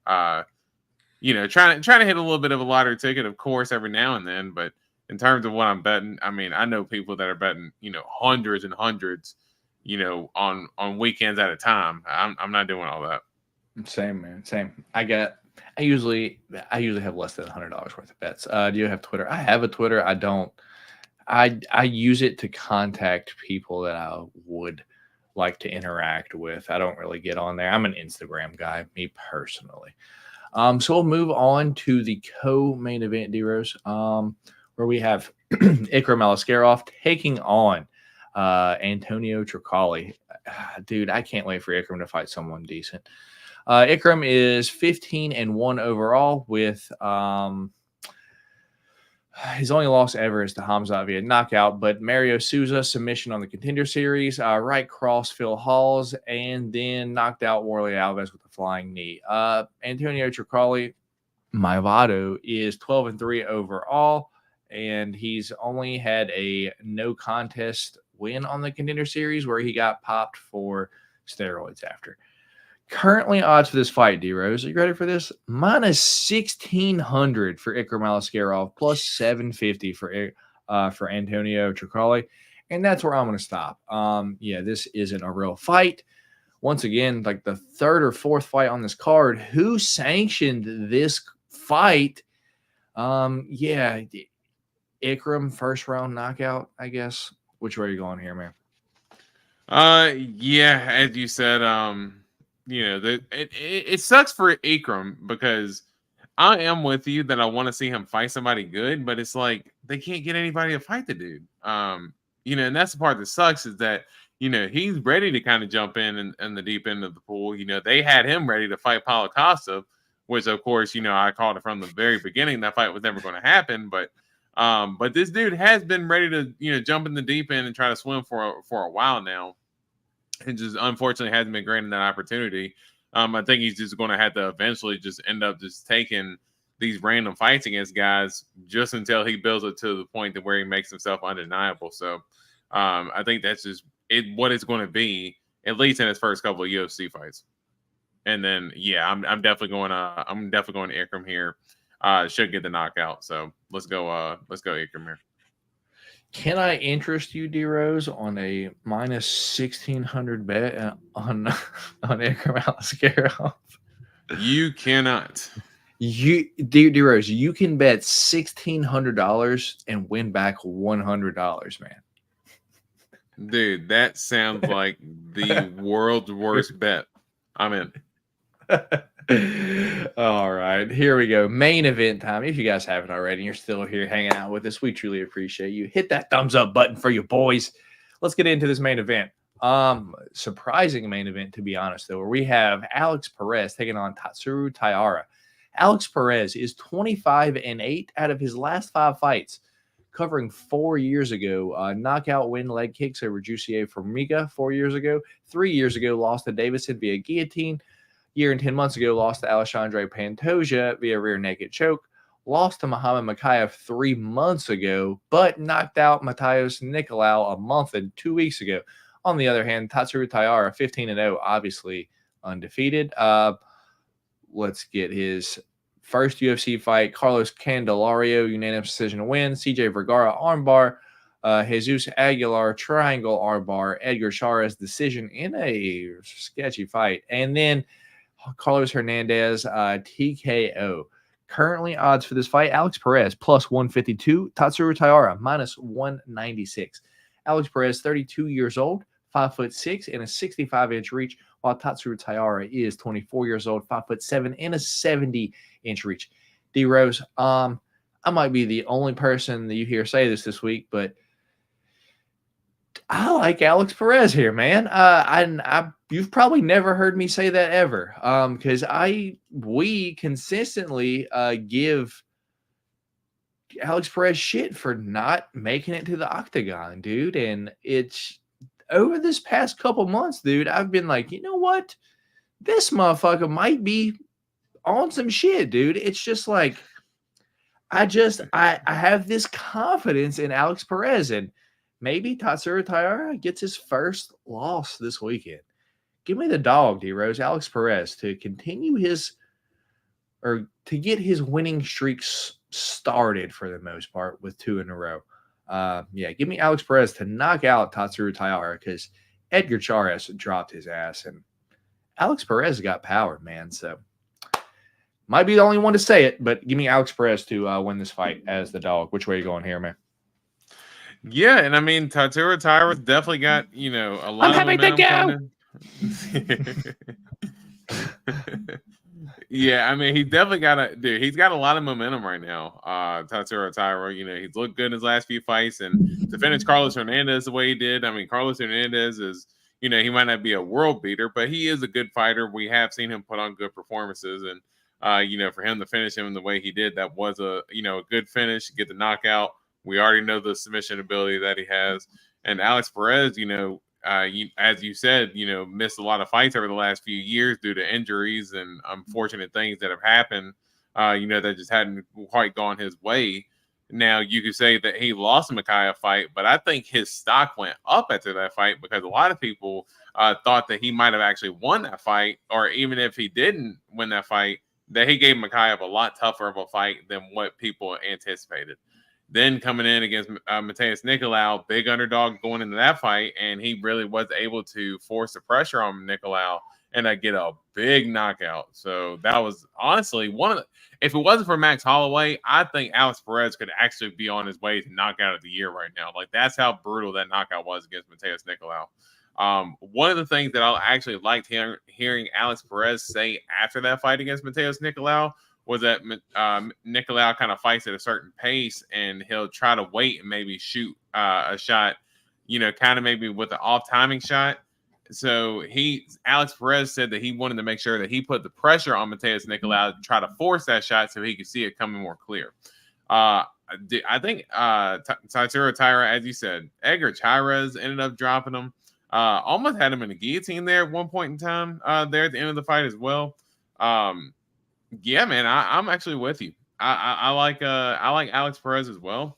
[SPEAKER 4] Trying to hit a little bit of a lottery ticket, of course, every now and then. But in terms of what I'm betting, I mean, I know people that are betting, hundreds and hundreds, on weekends at a time. I'm not doing all that.
[SPEAKER 3] Same, man. Same. I usually have less than $100 worth of bets. Do you have Twitter? I have a Twitter. I don't. I use it to contact people that I would like to interact with. I don't really get on there. I'm an Instagram guy, me personally. So we'll move on to the co-main event, D-Rose, where we have Ikram Aliskerov taking on Antonio Tricali. Dude, I can't wait for Ikram to fight someone decent. Ikram is 15-1 overall with his only loss ever is to Hamzat via knockout, but Mario Souza submission on the Contender Series, right cross Phil Halls, and then knocked out Warley Alves with a flying knee. Antonio Tricali, Maivado, is 12-3 overall, and he's only had a no contest win on the Contender Series where he got popped for steroids after. Currently, odds for this fight, D-Rose, are you ready for this? Minus 1,600 for Ikram Aliskerov, plus 750 for Antonio Tricali, and that's where I'm going to stop. This isn't a real fight. Once again, like the third or fourth fight on this card, who sanctioned this fight? Ikram first round knockout, I guess. Which way are you going here, man?
[SPEAKER 4] As you said, it sucks for Ikram because I am with you that I want to see him fight somebody good, but it's like they can't get anybody to fight the dude. And that's the part that sucks is that he's ready to kind of jump in the deep end of the pool. They had him ready to fight Paulo Costa, which of course I called it from the very beginning that fight was never going to happen. But this dude has been ready to jump in the deep end and try to swim for a while now. And just unfortunately hasn't been granted that opportunity. I think he's just going to have to eventually just end up just taking these random fights against guys just until he builds it to the point to where he makes himself undeniable. So I think that's just what it's going to be, at least in his first couple of UFC fights. And then I'm definitely going to Ikram here. Should get the knockout. So let's go Ikram here.
[SPEAKER 3] Can I interest you, D-Rose, on a minus 1,600 bet on Ikram Aliskerov?
[SPEAKER 4] You cannot.
[SPEAKER 3] D-Rose, you can bet $1,600 and win back $100, man.
[SPEAKER 4] Dude, that sounds like the world's worst bet. I'm in.
[SPEAKER 3] All right, here we go. Main event time. If you guys haven't already and you're still here hanging out with us, we truly appreciate you. Hit that thumbs up button for you boys. Let's get into this main event. Surprising main event, to be honest, though, where we have Alex Perez taking on Tatsuro Taira. Alex Perez is 25-8 out of his last 5 fights, covering 4 years ago. Knockout win, leg kicks over Jussier Formiga 4 years ago. 3 years ago, lost to Davison via guillotine. Year and 10 months ago, lost to Alexandre Pantoja via rear naked choke. lost to Muhammad Makayev 3 months ago, but knocked out Matheus Nicolau a month and 2 weeks ago. On the other hand, Tatsuro Taira, 15-0, obviously undefeated. Let's get his first UFC fight. Carlos Candelario, unanimous decision to win. CJ Vergara, armbar. Jesus Aguilar, triangle armbar. Edgar Chairez, decision in a sketchy fight. And then Carlos Hernandez, TKO. Currently odds for this fight, Alex Perez, plus 152. Tatsuro Taira, minus 196. Alex Perez, 32 years old, 5'6", and a 65-inch reach, while Tatsuro Taira is 24 years old, 5'7", and a 70-inch reach. D-Rose, I might be the only person that you hear say this week, but I like Alex Perez here, man. You've probably never heard me say that ever, because we consistently give Alex Perez shit for not making it to the octagon, dude. And it's over this past couple months, dude, I've been like, you know what? This motherfucker might be on some shit, dude. It's just like, I have this confidence in Alex Perez, and maybe Tatsuro Taira gets his first loss this weekend. Give me the dog, D-Rose, Alex Perez, to continue to get his winning streaks started for the most part with 2 in a row. Give me Alex Perez to knock out Tatsuro Taira, because Edgar Chairez dropped his ass, and Alex Perez got power, man. So might be the only one to say it, but give me Alex Perez to win this fight as the dog. Which way are you going here, man?
[SPEAKER 4] Yeah, and I mean, Tatsuro Taira definitely got, a lot of momentum. Yeah, I mean, he definitely he's got a lot of momentum right now. Tatsuro Taira, he's looked good in his last few fights, and to finish Carlos Hernandez the way he did, I mean, Carlos Hernandez is, he might not be a world beater, but he is a good fighter. We have seen him put on good performances, and for him to finish him the way he did, that was a good finish, get the knockout. We already know the submission ability that he has. And Alex Perez, as you said, missed a lot of fights over the last few years due to injuries and unfortunate things that have happened, that just hadn't quite gone his way. Now, you could say that he lost a Makayev fight, but I think his stock went up after that fight, because a lot of people thought that he might have actually won that fight, or even if he didn't win that fight, that he gave Makayev a lot tougher of a fight than what people anticipated. Then coming in against Matheus Nicolau, big underdog going into that fight, and he really was able to force the pressure on Nicolau and get a big knockout. So that was honestly if it wasn't for Max Holloway, I think Alex Perez could actually be on his way to knockout of the year right now. Like, that's how brutal that knockout was against Matheus Nicolau. One of the things that I actually liked hearing Alex Perez say after that fight against Matheus Nicolau was that Nicolau kind of fights at a certain pace, and he'll try to wait and maybe shoot a shot, kind of maybe with an off timing shot. So Alex Perez said that he wanted to make sure that he put the pressure on Matheus Nicolau to try to force that shot so he could see it coming more clear. I think Tatsuro Taira, as you said, Edgar Chairez ended up dropping him. Almost had him in the guillotine there at one point in time there at the end of the fight as well. Yeah, man, I'm actually with you. I like Alex Perez as well.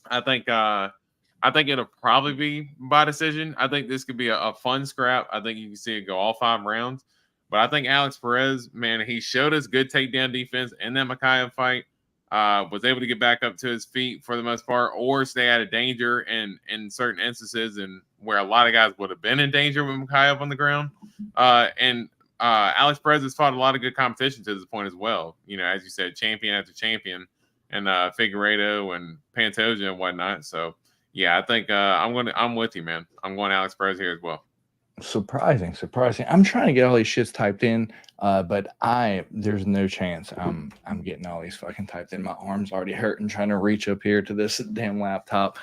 [SPEAKER 4] I think it'll probably be by decision. I think this could be a fun scrap. I think you can see it go all 5 rounds. But I think Alex Perez, man, he showed us good takedown defense in that Makayev fight. Was able to get back up to his feet for the most part, or stay out of danger in certain instances, and where a lot of guys would have been in danger with Makayev on the ground. Alex Perez has fought a lot of good competition to this point as well. As you said, champion after champion, and Figueiredo and Pantoja and whatnot. So yeah, I think I'm with you, man. I'm going Alex Perez here as well.
[SPEAKER 3] Surprising. I'm trying to get all these shits typed in, but there's no chance I'm getting all these fucking typed in. My arm's already hurting trying to reach up here to this damn laptop.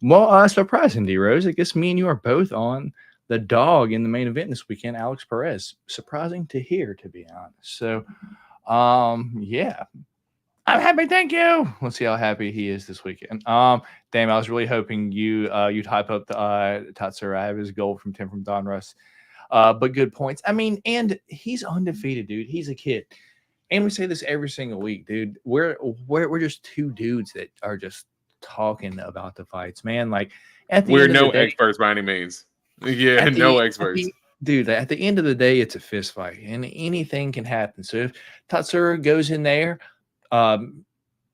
[SPEAKER 3] Well, surprising, D-Rose. I guess me and you are both on the dog in the main event this weekend, Alex Perez. Surprising to hear, to be honest. So, yeah. I'm happy, thank you. Let's see how happy he is this weekend. Damn, I was really hoping you'd hype up the Tatsuro. I have his goal from Tim from Don Russ. But good points. I mean, and he's undefeated, dude. He's a kid. And we say this every single week, dude. We're just two dudes that are just talking about the fights, man. Like at the
[SPEAKER 4] We're
[SPEAKER 3] end of the
[SPEAKER 4] no
[SPEAKER 3] day,
[SPEAKER 4] experts by any means. Yeah,
[SPEAKER 3] at
[SPEAKER 4] no
[SPEAKER 3] the,
[SPEAKER 4] experts.
[SPEAKER 3] dude, at the end of the day, it's a fist fight, and anything can happen. So if Tatsura goes in there, um,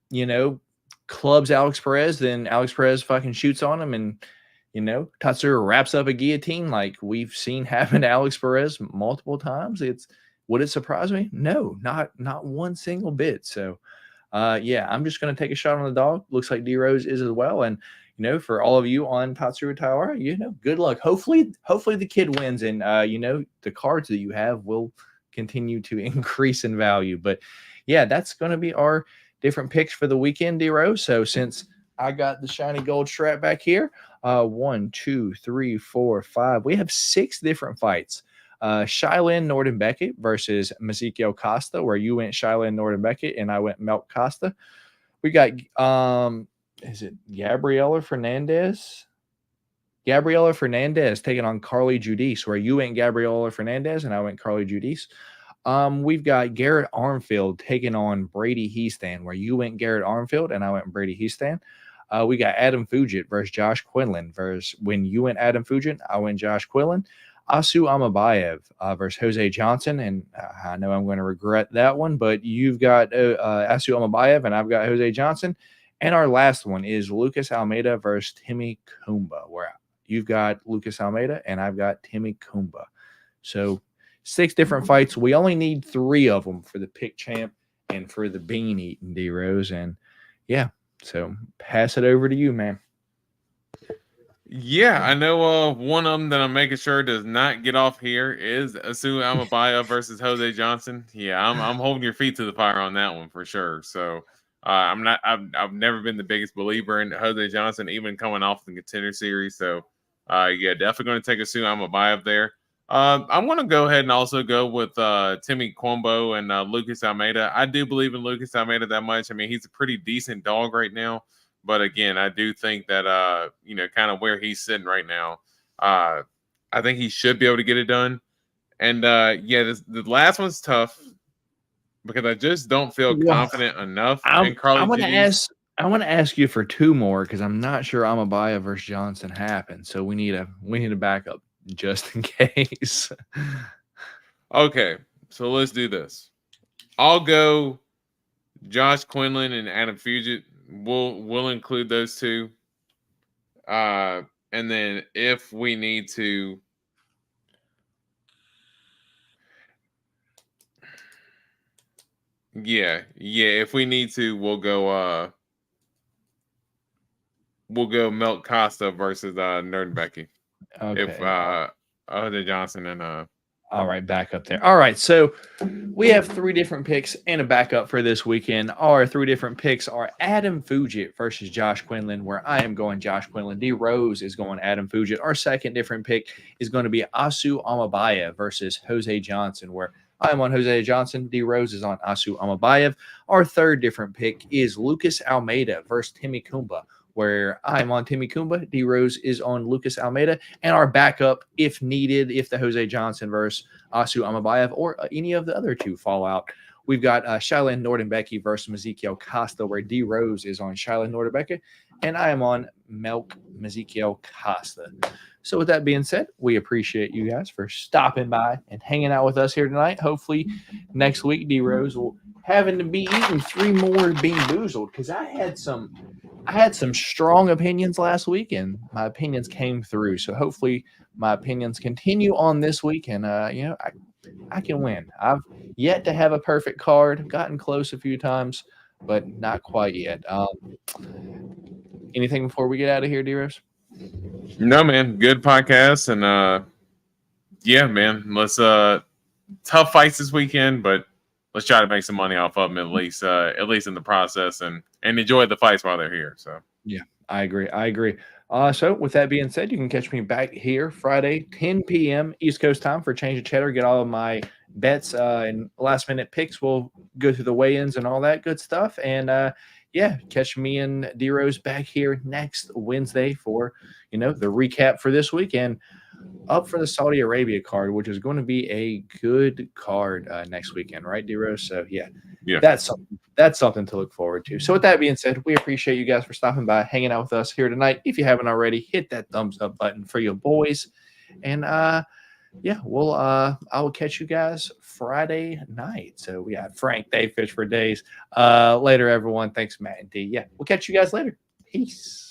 [SPEAKER 3] you know, clubs Alex Perez, then Alex Perez fucking shoots on him, and Tatsura wraps up a guillotine like we've seen happen to Alex Perez multiple times. Would it surprise me? No, not one single bit. So yeah, I'm just going to take a shot on the dog. Looks like D Rose is as well. And, for all of you on Tatsura Taira, good luck. Hopefully the kid wins, and, the cards that you have will continue to increase in value. But yeah, that's going to be our different picks for the weekend, D Rose. So since I got the shiny gold strap back here, 1, 2, 3, 4, 5. We have 6 different fights. Shylin Norden Beckett versus Ezekiel Costa, where you went Shylin Norden Beckett and I went Melk Costa. We got is it Gabriela Fernandez? Gabriela Fernandez taking on Carly Judice, where you went Gabriela Fernandez and I went Carly Judice. We've got Garrett Armfield taking on Brady Heastan, where you went Garrett Armfield and I went Brady Heastan. We got Adam Fugit versus Josh Quinlan. When you went Adam Fugit, I went Josh Quinlan. Asu Amabayev versus Jose Johnson, and I know I'm going to regret that one, but you've got Asu Amabayev and I've got Jose Johnson. And our last one is Lucas Almeida versus Timmy Kumba, where you've got Lucas Almeida and I've got Timmy Kumba. So 6 different fights. We only need 3 of them for the pick champ and for the bean eating, D Rose. And yeah, so pass it over to you, man.
[SPEAKER 4] Yeah, I know one of them that I'm making sure does not get off here is Asu Amabaya versus Jose Johnson. Yeah, I'm holding your feet to the fire on that one for sure. So I've never been the biggest believer in Jose Johnson, even coming off the Contender Series. So yeah, definitely going to take Asu Amabaya there. I'm going to go ahead and also go with Timmy Kwombo and Lucas Almeida. I do believe in Lucas Almeida that much. I mean, he's a pretty decent dog right now. But again, I do think that, kind of where he's sitting right now, I think he should be able to get it done. And, the last one's tough because I just don't feel confident enough in Carly Judice.
[SPEAKER 3] I want to ask you for 2 more because I'm not sure Amabaya versus Johnson happened. So we need a backup just in case.
[SPEAKER 4] Okay, so let's do this. I'll go Josh Quinlan and Adam Fugit. We'll include those 2. And then if we need to, if we need to, we'll go Melk Costa versus Nerd Becky.
[SPEAKER 3] Okay.
[SPEAKER 4] If Jose Johnson and
[SPEAKER 3] all right, back up there. All right, so we have 3 different picks and a backup for this weekend. Our 3 different picks are Adam Fugit versus Josh Quinlan, where I am going Josh Quinlan. D Rose is going Adam Fugit. Our second different pick is going to be Asu Amabaya versus Jose Johnson, where I am on Jose Johnson. D Rose is on Asu Amabayev. Our third different pick is Lucas Almeida versus Timmy Kumba, where I'm on Timmy Kumba, D Rose is on Lucas Almeida, and our backup, if needed, if the Jose Johnson versus Asu Amabayev or any of the other 2 fall out, we've got Shylin Norden Becky versus Ezekiel Costa, where D Rose is on Shylin Norden Becky, and I am on Melk Ezekiel Costa. So with that being said, we appreciate you guys for stopping by and hanging out with us here tonight. Hopefully next week, D Rose will having to be eating 3 more Bean Boozled, because I had some strong opinions last week, and my opinions came through. So hopefully my opinions continue on this week, and I can win. I've yet to have a perfect card. Gotten close a few times, but not quite yet. Anything before we get out of here, D-Rose?
[SPEAKER 4] No, man. Good podcast, and yeah, man. Let's tough fights this weekend, but let's try to make some money off of them at least in the process, and enjoy the fights while they're here. So
[SPEAKER 3] yeah, I agree. So with that being said, you can catch me back here Friday, 10 p.m. East Coast time for Change of Cheddar. Get all of my bets and last minute picks. We'll go through the weigh-ins and all that good stuff. And catch me and D Rose back here next Wednesday for the recap for this week. And up for the Saudi Arabia card, which is going to be a good card next weekend, right, D-Rose? So, yeah, that's something to look forward to. So, with that being said, we appreciate you guys for stopping by, hanging out with us here tonight. If you haven't already, hit that thumbs up button for your boys. And, yeah, I will catch you guys Friday night. So, we got Frank, Dave, Fish for days. Later, everyone. Thanks, Matt and D. Yeah, we'll catch you guys later. Peace.